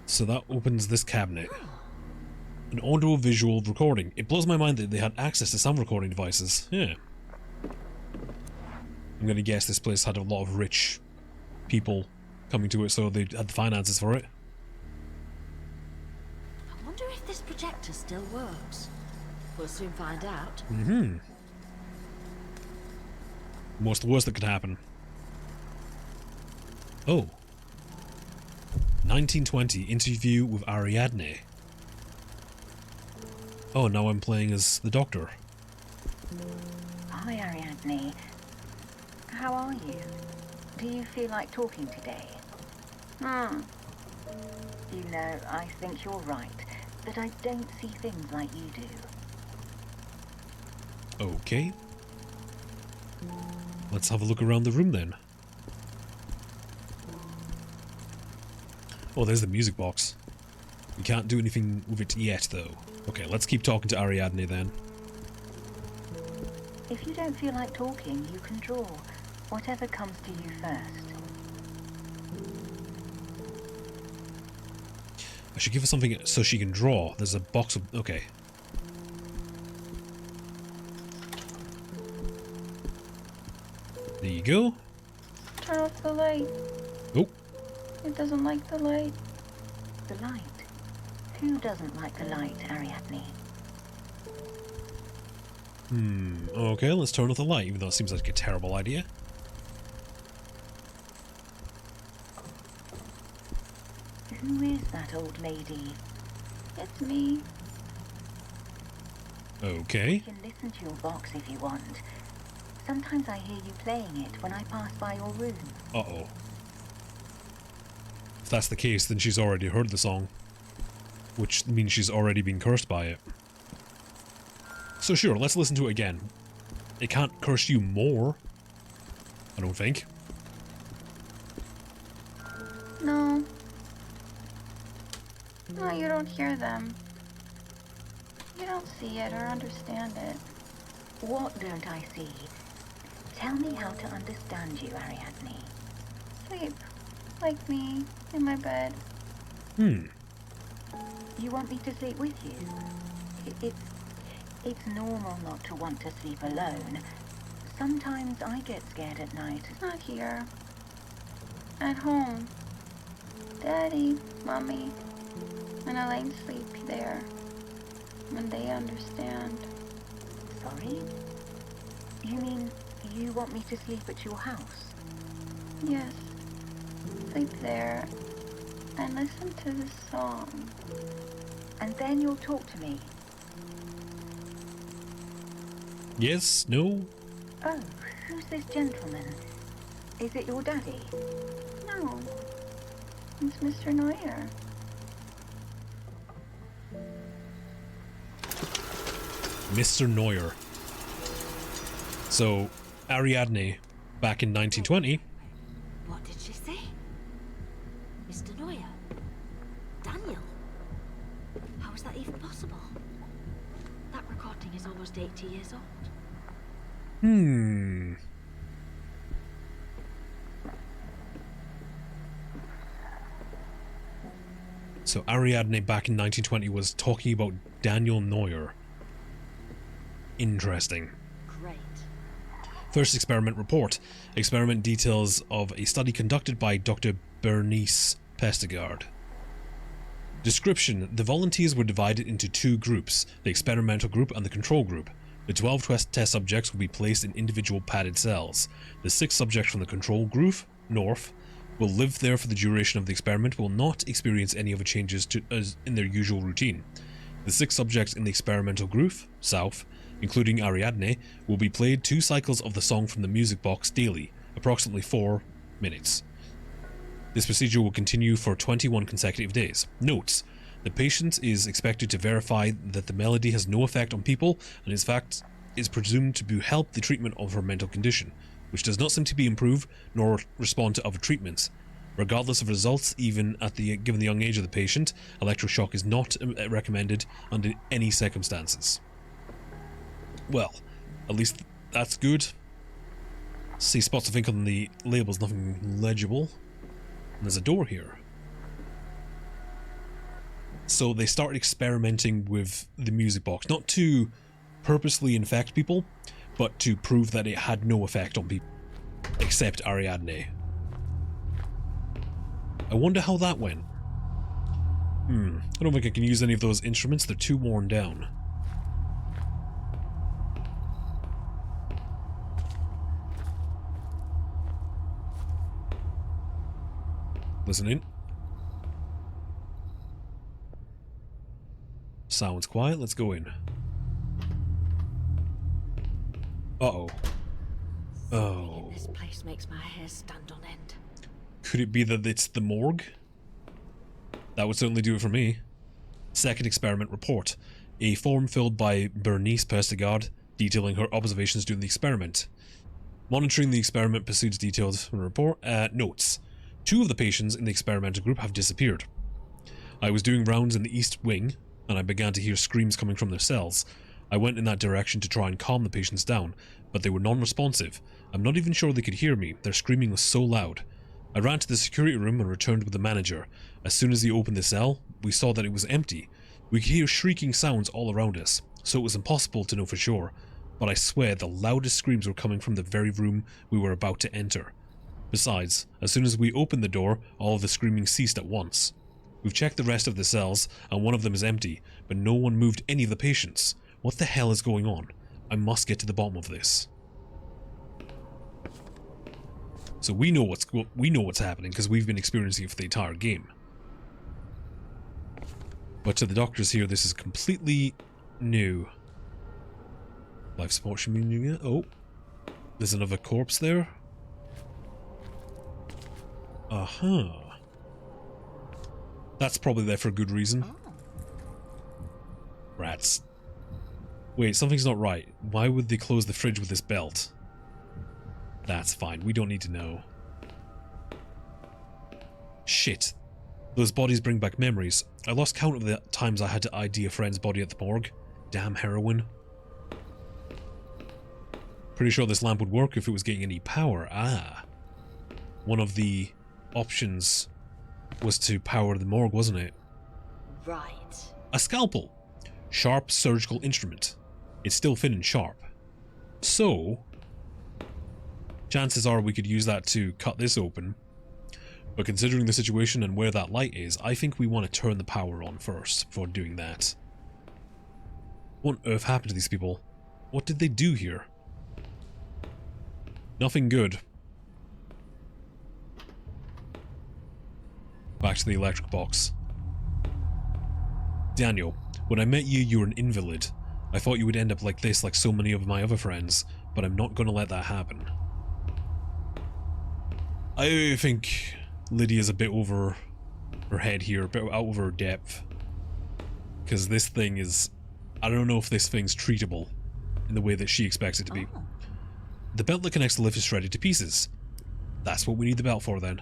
so that opens this cabinet. An audio-visual recording. It blows my mind that they had access to some recording devices. Yeah. I'm gonna guess this place had a lot of rich people coming to it, so they had the finances for it. I wonder if this projector still works. We'll soon find out. What's the worst that could happen? Oh. 1920, interview with Ariadne. Oh, now I'm playing as the Doctor. Hi, Ariadne. How are you? Do you feel like talking today? You know, I think you're right, that I don't see things like you do. Okay. Let's have a look around the room then. Oh, there's the music box. We can't do anything with it yet, though. Okay, let's keep talking to Ariadne then. If you don't feel like talking, you can draw. Whatever comes to you first. I should give her something so she can draw. There's a box of... Okay. There you go. Turn off the light. Oh. It doesn't like the light. The light. Who doesn't like the light, Ariadne? Okay, let's turn off the light, even though it seems like a terrible idea. Who is that old lady? It's me. Okay. You can listen to your box if you want. Sometimes I hear you playing it when I pass by your room. Uh-oh. If that's the case, then she's already heard the song. Which means she's already been cursed by it. So sure, let's listen to it again. It can't curse you more. I don't think. No. No, you don't hear them. You don't see it or understand it. What don't I see? Tell me how to understand you, Ariadne. Sleep. Like me. In my bed. You want me to sleep with you? It's normal not to want to sleep alone. Sometimes I get scared at night. Not here. At home. Daddy, Mommy, and Elaine sleep there. When they understand. Sorry? You mean you want me to sleep at your house? Yes. Sleep there. And listen to the song. And then you'll talk to me. Yes? No? Oh, who's this gentleman? Is it your daddy? No. It's Mr. Neuer. Mr. Neuer. So, Ariadne, back in 1920... What did she say? Mr. Neuer? Daniel? How is that even possible? That recording is almost 80 years old. So Ariadne back in 1920 was talking about Daniel Neuer. Interesting. Great. First experiment report. Experiment details of a study conducted by Dr. Bernice Pestegard. Description. The volunteers were divided into two groups, the experimental group and the control group. The 12 test subjects will be placed in individual padded cells. The 6 subjects from the control group, North, will live there for the duration of the experiment, will not experience any other changes in their usual routine. The 6 subjects in the experimental group, South, including Ariadne, will be played 2 cycles of the song from the music box daily, approximately 4 minutes. This procedure will continue for 21 consecutive days. Notes: the patient is expected to verify that the melody has no effect on people and in fact is presumed to help the treatment of her mental condition, which does not seem to be improved nor respond to other treatments. Regardless of results, even at given the young age of the patient, electroshock is not recommended under any circumstances. Well, at least that's good. See spots of ink on the labels, nothing legible. And there's a door here. So they started experimenting with the music box, not to purposely infect people, but to prove that it had no effect on people, except Ariadne. I wonder how that went. I don't think I can use any of those instruments, they're too worn down. Listen in. Sounds quiet, let's go in. Uh-oh. Oh. This place makes my hair stand on end. Could it be that it's the morgue? That would certainly do it for me. Second experiment report. A form filled by Bernice Pestegard detailing her observations during the experiment. Monitoring the experiment pursues details from the report. Notes. 2 of the patients in the experimental group have disappeared. I was doing rounds in the east wing, and I began to hear screams coming from their cells. I went in that direction to try and calm the patients down, but they were non-responsive. I'm not even sure they could hear me. Their screaming was so loud. I ran to the security room and returned with the manager. As soon as he opened the cell, we saw that it was empty. We could hear shrieking sounds all around us, so it was impossible to know for sure. But I swear the loudest screams were coming from the very room we were about to enter. Besides, as soon as we opened the door, all of the screaming ceased at once. We've checked the rest of the cells, and one of them is empty, but no one moved any of the patients. What the hell is going on? I must get to the bottom of this. So we know what's happening because we've been experiencing it for the entire game. But to the doctors here, this is completely new. Life support should be. Oh, there's another corpse there. That's probably there for a good reason. Rats. Wait, something's not right. Why would they close the fridge with this belt? That's fine, we don't need to know. Shit. Those bodies bring back memories. I lost count of the times I had to ID a friend's body at the morgue. Damn heroin. Pretty sure this lamp would work if it was getting any power. One of the options was to power the morgue, wasn't it? Right. A scalpel. Sharp surgical instrument. It's still thin and sharp. So, chances are we could use that to cut this open. But considering the situation and where that light is, I think we want to turn the power on first before doing that. What on earth happened to these people? What did they do here? Nothing good. Back to the electric box. Daniel, when I met you, you were an invalid. I thought you would end up like this like so many of my other friends, but I'm not gonna let that happen. I think Lydia's a bit over her head here, a bit out of her depth. Because this thing is... I don't know if this thing's treatable in the way that she expects it to be. The belt that connects the lift is shredded to pieces. That's what we need the belt for then.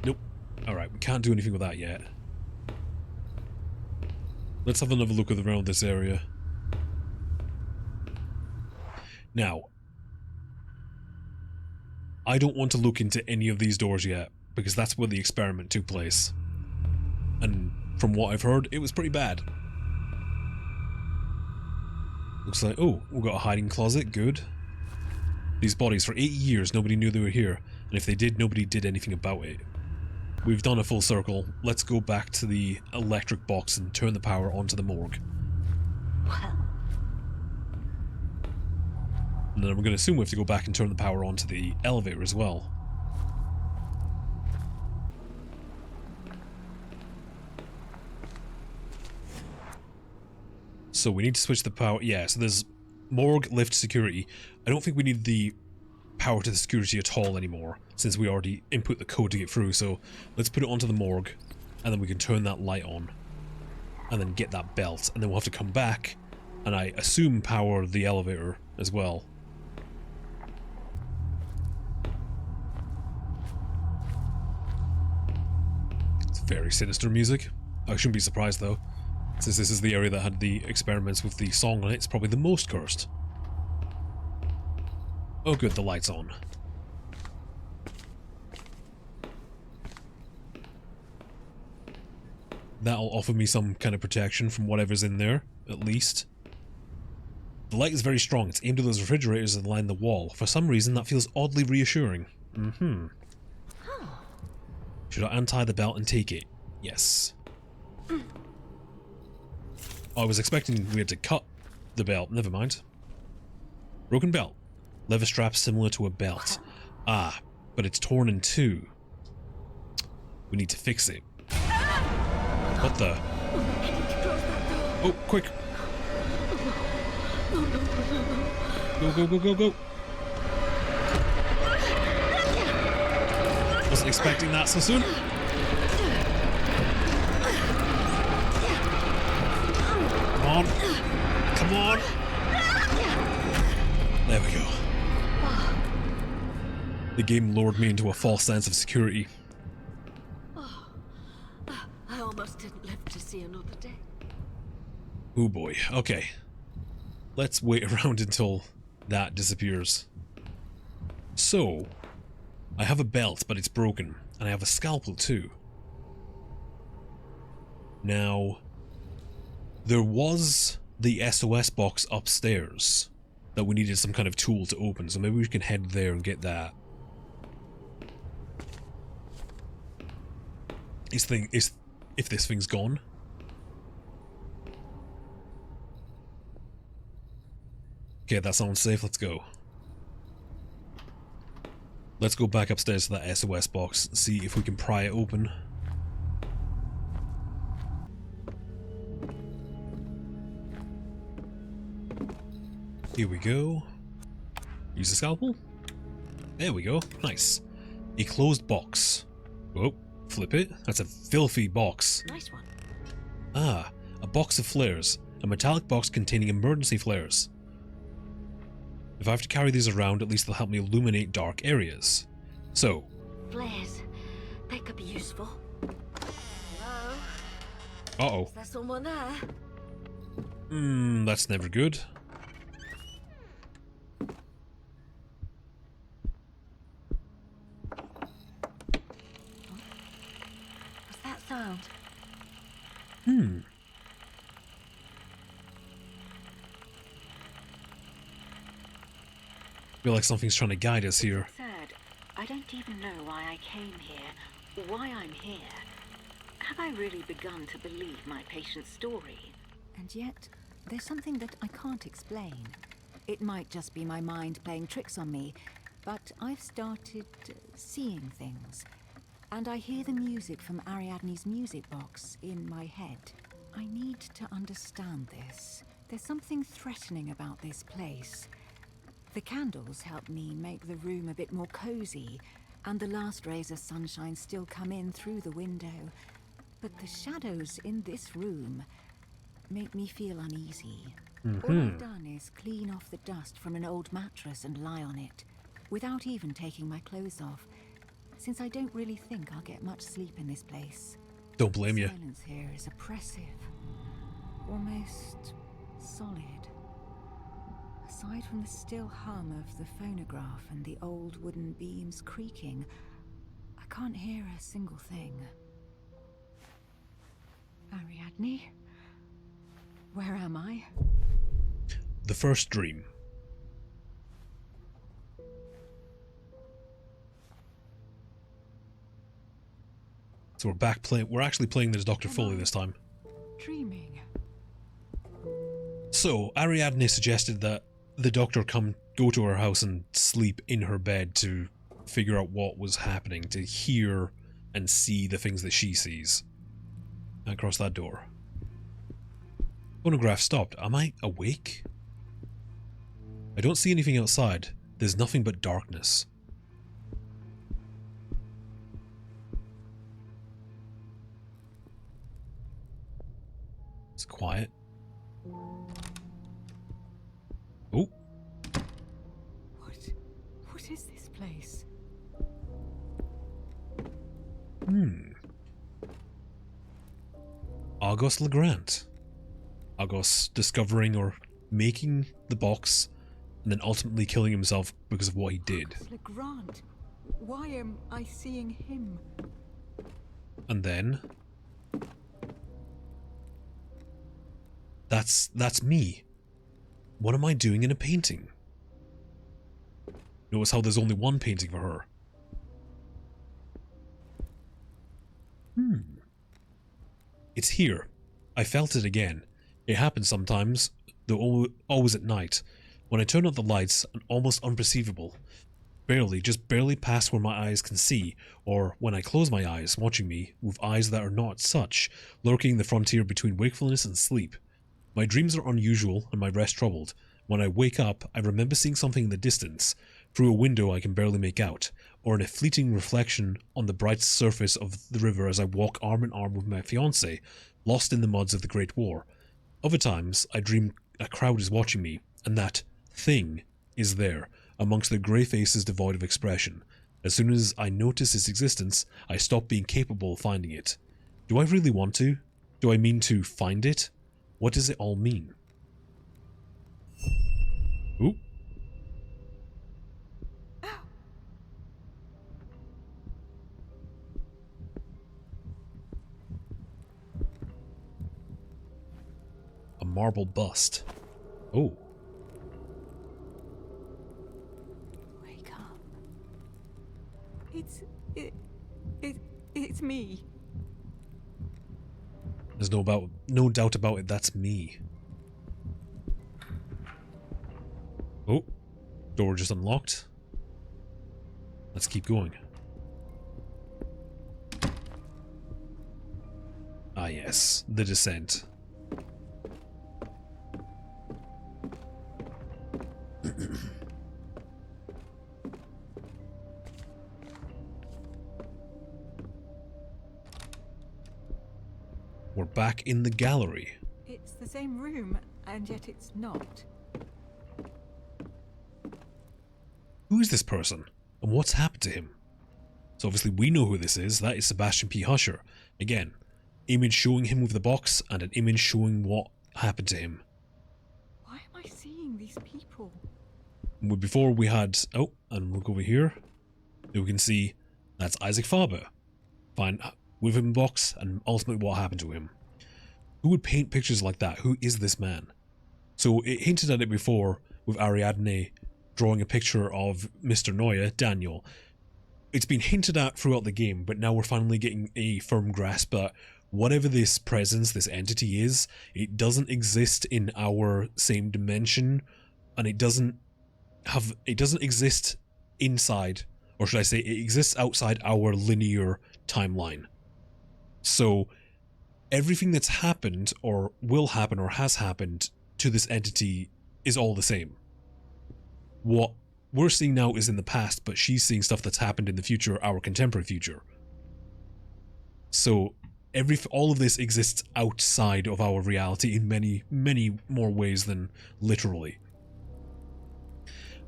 Nope. Alright, we can't do anything with that yet. Let's have another look around this area. Now, I don't want to look into any of these doors yet, because that's where the experiment took place. And from what I've heard, it was pretty bad. Looks like, oh, we've got a hiding closet, good. These bodies, for 8 years, nobody knew they were here, and if they did, nobody did anything about it. We've done a full circle. Let's go back to the electric box and turn the power onto the morgue. Well. And then we're going to assume we have to go back and turn the power onto the elevator as well. So we need to switch the power. Yeah, so there's morgue, lift, security. I don't think we need the power to the security at all anymore, since we already input the code to get through. So let's put it onto the morgue, and then we can turn that light on, and then get that belt, and then we'll have to come back, and I assume power the elevator as well. It's very sinister music. I shouldn't be surprised though, since this is the area that had the experiments with the song on it. It's probably the most cursed. Oh good, the light's on. That'll offer me some kind of protection from whatever's in there, at least. The light is very strong. It's aimed at those refrigerators that line the wall. For some reason, that feels oddly reassuring. Should I untie the belt and take it? Yes. I was expecting we had to cut the belt. Never mind. Broken belt. Leather strap similar to a belt. Ah, but it's torn in two. We need to fix it. What the? Oh, quick! Go, go, go, go, go! Wasn't expecting that so soon. Come on! Come on! The game lured me into a false sense of security. Oh, I almost didn't live to see another day. Oh boy, okay. Let's wait around until that disappears. So, I have a belt, but it's broken, and I have a scalpel too. Now, there was the SOS box upstairs that we needed some kind of tool to open, so maybe we can head there and get that. If this thing's gone. Okay, that sounds safe, let's go. Let's go back upstairs to that SOS box and see if we can pry it open. Here we go. Use the scalpel. There we go. Nice. A closed box. Oh, flip it. That's a filthy box. Nice one. Ah, a box of flares. A metallic box containing emergency flares. If I have to carry these around, at least they'll help me illuminate dark areas. So. Flares. They could be useful. Hello? Uh-oh. Is there someone there? That's never good. What's that sound? I feel like something's trying to guide us here. Sad. I don't even know why I came here, or why I'm here. Have I really begun to believe my patient's story? And yet, there's something that I can't explain. It might just be my mind playing tricks on me, but I've started seeing things. And I hear the music from Ariadne's music box in my head. I need to understand this. There's something threatening about this place. The candles help me make the room a bit more cozy, and the last rays of sunshine still come in through the window. But the shadows in this room make me feel uneasy. All I've done is clean off the dust from an old mattress and lie on it, without even taking my clothes off, since I don't really think I'll get much sleep in this place. Don't blame you. Silence here is oppressive, almost solid. Aside from the still hum of the phonograph and the old wooden beams creaking, I can't hear a single thing. Ariadne? Where am I? The first dream. So we're back playing. We're actually playing this Dr. Foley this time. Dreaming. So Ariadne suggested that the doctor go to her house and sleep in her bed to figure out what was happening, to hear and see the things that she sees. Across that door. Phonograph stopped. Am I awake? I don't see anything outside. There's nothing but darkness. It's quiet. Oh. What is this place? Argos Legrand. Argos discovering or making the box and then ultimately killing himself because of what he did. Legrand. Why am I seeing him? And then that's me. What am I doing in a painting? Notice how there's only one painting for her. It's here. I felt it again. It happens sometimes, though always at night. When I turn out the lights, and almost unperceivable. Just barely past where my eyes can see, or when I close my eyes, watching me, with eyes that are not such, lurking the frontier between wakefulness and sleep. My dreams are unusual, and my rest troubled. When I wake up, I remember seeing something in the distance, through a window I can barely make out, or in a fleeting reflection on the bright surface of the river as I walk arm in arm with my fiancée, lost in the muds of the Great War. Other times, I dream a crowd is watching me, and that thing is there, amongst the grey faces devoid of expression. As soon as I notice its existence, I stop being capable of finding it. Do I really want to? Do I mean to find it? What does it all mean? Ooh. A marble bust. Oh. Wake up. It's me. There's no doubt about it, that's me. Oh. Door just unlocked. Let's keep going. Ah yes, the descent. We're back in the gallery. It's the same room, and yet it's not. Who is this person? And what's happened to him? So obviously we know who this is. That is Sebastian P. Husher. Again, image showing him with the box and an image showing what happened to him. Why am I seeing these people? Before we had... Oh, and look over here. We can see that's Isaac Faber. Fine, with him in the box and ultimately what happened to him. Who would paint pictures like that? Who is this man? So it hinted at it before with Ariadne drawing a picture of Mr. Neuer, Daniel. It's been hinted at throughout the game, but now we're finally getting a firm grasp that whatever this presence, this entity is, it doesn't exist in our same dimension, and it doesn't exist inside, or should I say it exists outside our linear timeline. So everything that's happened or will happen or has happened to this entity is all the same. What we're seeing now is in the past, but she's seeing stuff that's happened in the future, our contemporary future. So all of this exists outside of our reality in many, many more ways than literally.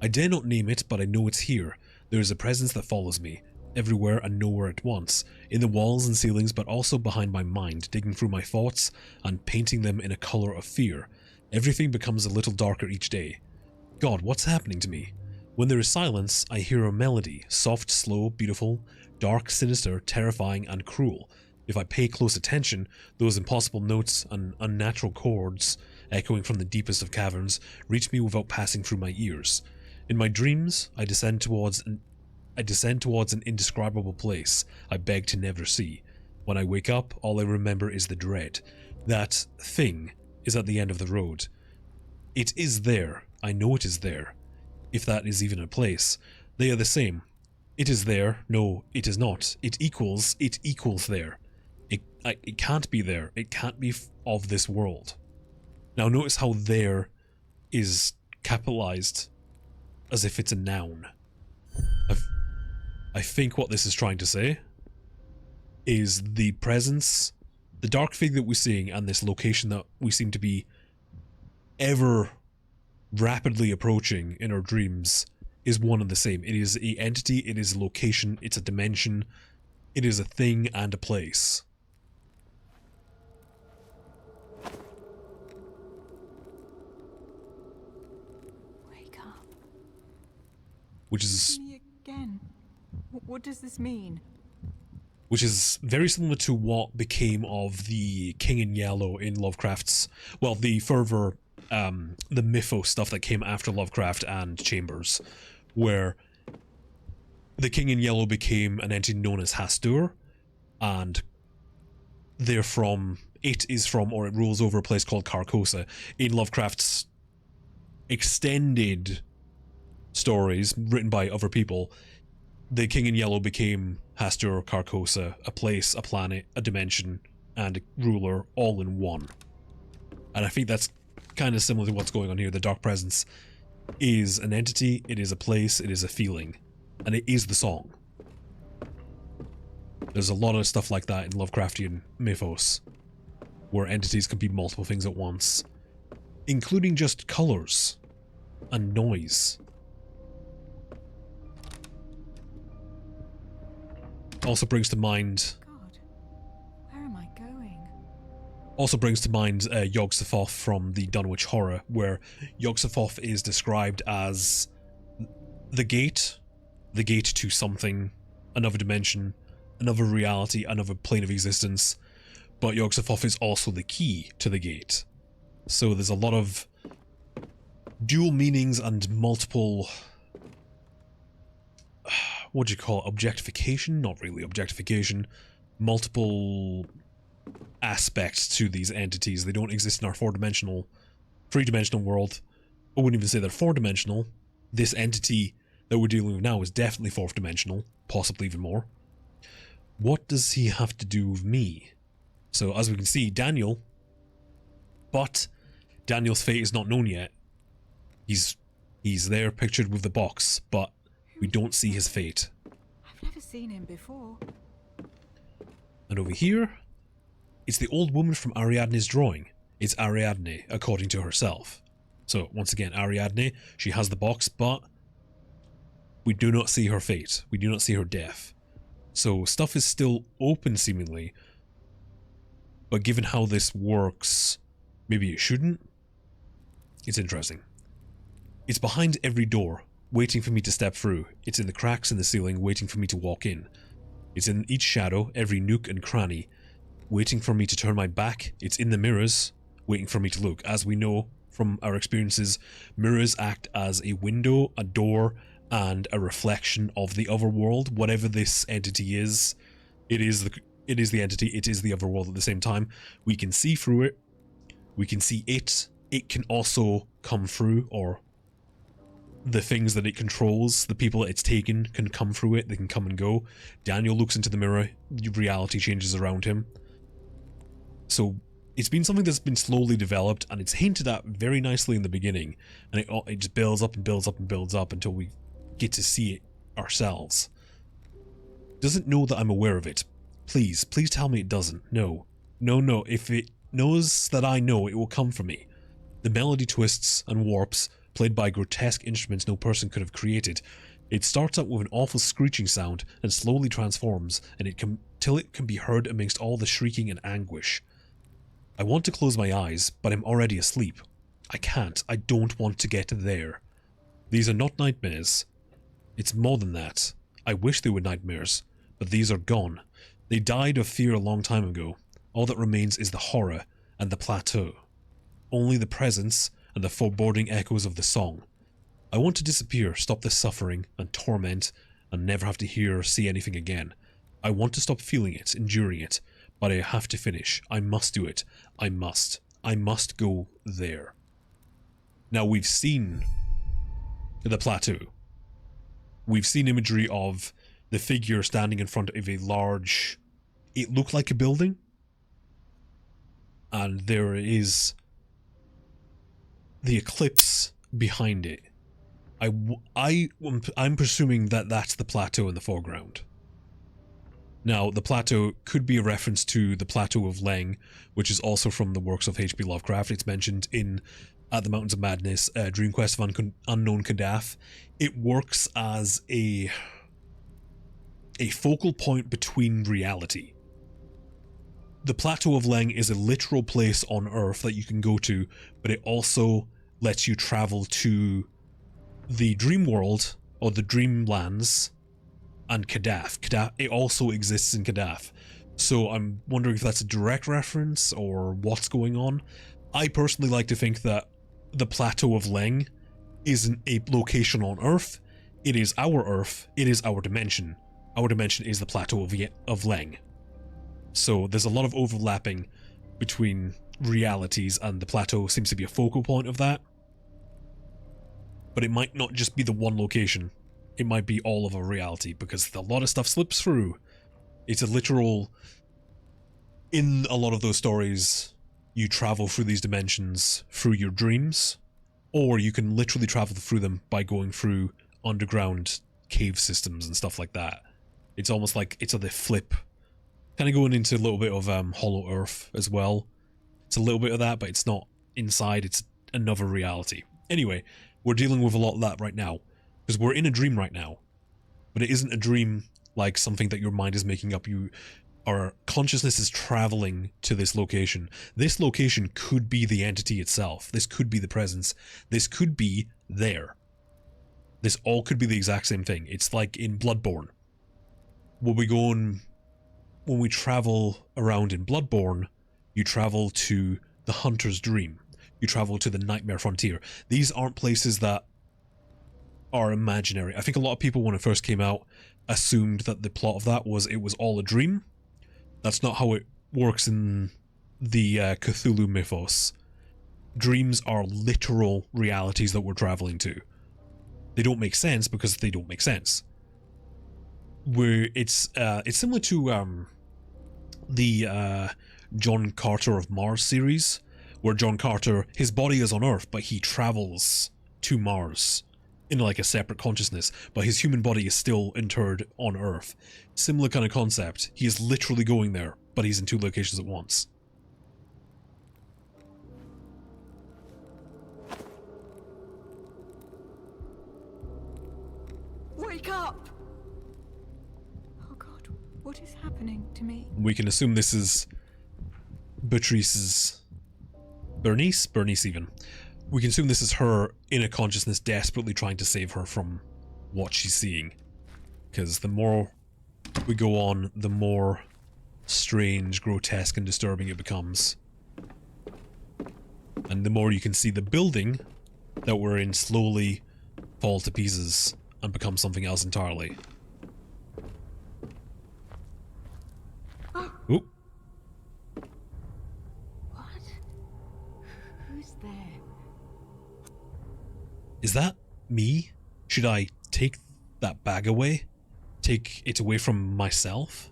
I dare not name it, but I know it's here. There is a presence that follows me, everywhere and nowhere at once, in the walls and ceilings, but also behind my mind, digging through my thoughts and painting them in a colour of fear. Everything becomes a little darker each day. God, what's happening to me? When there is silence, I hear a melody, soft, slow, beautiful, dark, sinister, terrifying, and cruel. If I pay close attention, those impossible notes and unnatural chords, echoing from the deepest of caverns, reach me without passing through my ears. In my dreams, I descend towards an indescribable place I beg to never see. When I wake up, all I remember is the dread. That thing is at the end of the road. It is there. I know it is there. If that is even a place. They are the same. It is there. No, it is not. It equals there. It can't be there. It can't be of this world. Now notice how there is capitalized as if it's a noun. I think what this is trying to say is the presence, the dark figure that we're seeing, and this location that we seem to be ever rapidly approaching in our dreams is one and the same. It is an entity, it is a location, it's a dimension, it is a thing and a place. Wake up. Which is... Me again. What does this mean? Which is very similar to what became of the King in Yellow in Lovecraft's... Well, the further... the mythos stuff that came after Lovecraft and Chambers, where the King in Yellow became an entity known as Hastur, and it rules over a place called Carcosa. In Lovecraft's extended stories written by other people, the King in Yellow became Hastur, Carcosa, a place, a planet, a dimension, and a ruler all in one. And I think that's kind of similar to what's going on here. The Dark Presence is an entity, it is a place, it is a feeling, and it is the song. There's a lot of stuff like that in Lovecraftian mythos, where entities can be multiple things at once, including just colors and noise. also brings to mind... God, where am I going? Also brings to mind Yog-Sothoth from the Dunwich Horror, where Yog-Sothoth is described as the gate to something, another dimension, another reality, another plane of existence, but Yog-Sothoth is also the key to the gate. So there's a lot of dual meanings and multiple... what do you call it? Objectification? Not really objectification. Multiple aspects to these entities. They don't exist in our three-dimensional world. I wouldn't even say they're four-dimensional. This entity that we're dealing with now is definitely fourth-dimensional, possibly even more. What does he have to do with me? So, as we can see, Daniel's fate is not known yet. He's there pictured with the box, but we don't see his fate. I've never seen him before. And over here, it's the old woman from Ariadne's drawing. It's Ariadne, according to herself. So, once again, Ariadne, she has the box, but we do not see her fate. We do not see her death. So, stuff is still open, seemingly. But given how this works, maybe it shouldn't? It's interesting. It's behind every door, waiting for me to step through. It's in the cracks in the ceiling, waiting for me to walk in. It's in each shadow, every nook and cranny, waiting for me to turn my back. It's in the mirrors, waiting for me to look. As we know from our experiences, mirrors act as a window, a door, and a reflection of the other world. Whatever this entity is, it is the entity, it is the other world at the same time. We can see through it. We can see it. It can also come through, or the things that it controls, the people that it's taken, can come through it. They can come and go. Daniel looks into the mirror. Reality changes around him. So it's been something that's been slowly developed, and it's hinted at very nicely in the beginning, and it just builds up and builds up and builds up until we get to see it ourselves. Doesn't know that I'm aware of it. Please tell me it doesn't. No. No. If it knows that I know, it will come for me. The melody twists and warps, played by grotesque instruments no person could have created. It starts out with an awful screeching sound and slowly transforms, and till it can be heard amongst all the shrieking and anguish. I want to close my eyes, but I'm already asleep. I can't. I don't want to get there. These are not nightmares. It's more than that. I wish they were nightmares, but these are gone. They died of fear a long time ago. All that remains is the horror and the plateau. Only the presence and the foreboding echoes of the song. I want to disappear, stop the suffering and torment, and never have to hear or see anything again. I want to stop feeling it, enduring it, but I have to finish. I must do it. I must. I must go there. Now, we've seen the plateau. We've seen imagery of the figure standing in front of a large... It looked like a building. And there is the eclipse behind it. I'm presuming that that's the plateau in the foreground. Now, the plateau could be a reference to the Plateau of Leng, which is also from the works of H.P. Lovecraft. It's mentioned in At the Mountains of Madness, Dream Quest of Unknown Kadaf. It works as a focal point between reality. The Plateau of Leng is a literal place on Earth that you can go to, but it also lets you travel to the Dream World, or the Dreamlands, and Kadaf. It also exists in Kadaf. So I'm wondering if that's a direct reference, or what's going on. I personally like to think that the Plateau of Leng isn't a location on Earth. It is our Earth. It is our dimension. Our dimension is the Plateau of Leng. So there's a lot of overlapping between realities, and the plateau seems to be a focal point of that. But it might not just be the one location. It might be all of a reality, because a lot of stuff slips through. It's a literal... In a lot of those stories, you travel through these dimensions through your dreams, or you can literally travel through them by going through underground cave systems and stuff like that. It's almost like it's a flip. Kind of going into a little bit of Hollow Earth as well. It's a little bit of that, but it's not inside, it's another reality. Anyway, we're dealing with a lot of that right now, because we're in a dream right now. But it isn't a dream like something that your mind is making up. Our consciousness is traveling to this location. This location could be the entity itself. This could be the presence. This could be there. This all could be the exact same thing. It's like in Bloodborne. When we travel around in Bloodborne, you travel to the Hunter's Dream. You travel to the Nightmare Frontier. These aren't places that are imaginary. I think a lot of people, when it first came out, assumed that the plot of that was it was all a dream. That's not how it works in the Cthulhu mythos. Dreams are literal realities that we're traveling to. They don't make sense because they don't make sense. It's similar to the John Carter of Mars series, where John Carter, his body is on Earth, but he travels to Mars in like a separate consciousness, but his human body is still interred on Earth. Similar kind of concept. He is literally going there, but he's in two locations at once. Wake up! Oh God, what is happening to me? We can assume this is Bernice even. We can assume this is her inner consciousness desperately trying to save her from what she's seeing. Because the more we go on, the more strange, grotesque, and disturbing it becomes. And the more you can see the building that we're in slowly fall to pieces and become something else entirely. Oop. What? Who's there? Is that me? Should I take that bag away? Take it away from myself?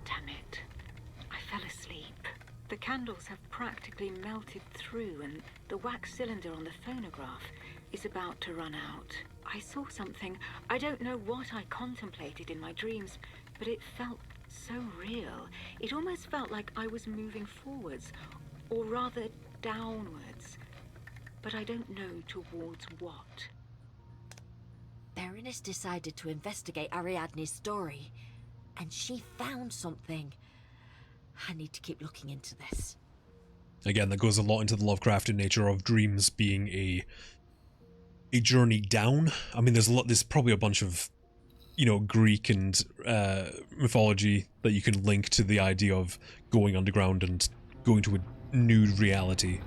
Damn it. I fell asleep. The candles have practically melted through and the wax cylinder on the phonograph is about to run out. I saw something. I don't know what I contemplated in my dreams, but it felt so real. It almost felt like I was moving forwards, or rather downwards. But I don't know towards what. Berenice decided to investigate Ariadne's story, and she found something. I need to keep looking into this. Again, that goes a lot into the Lovecraftian nature of dreams being a journey down. I mean, there's probably a bunch of, you know, Greek and mythology that you can link to the idea of going underground and going to a new reality.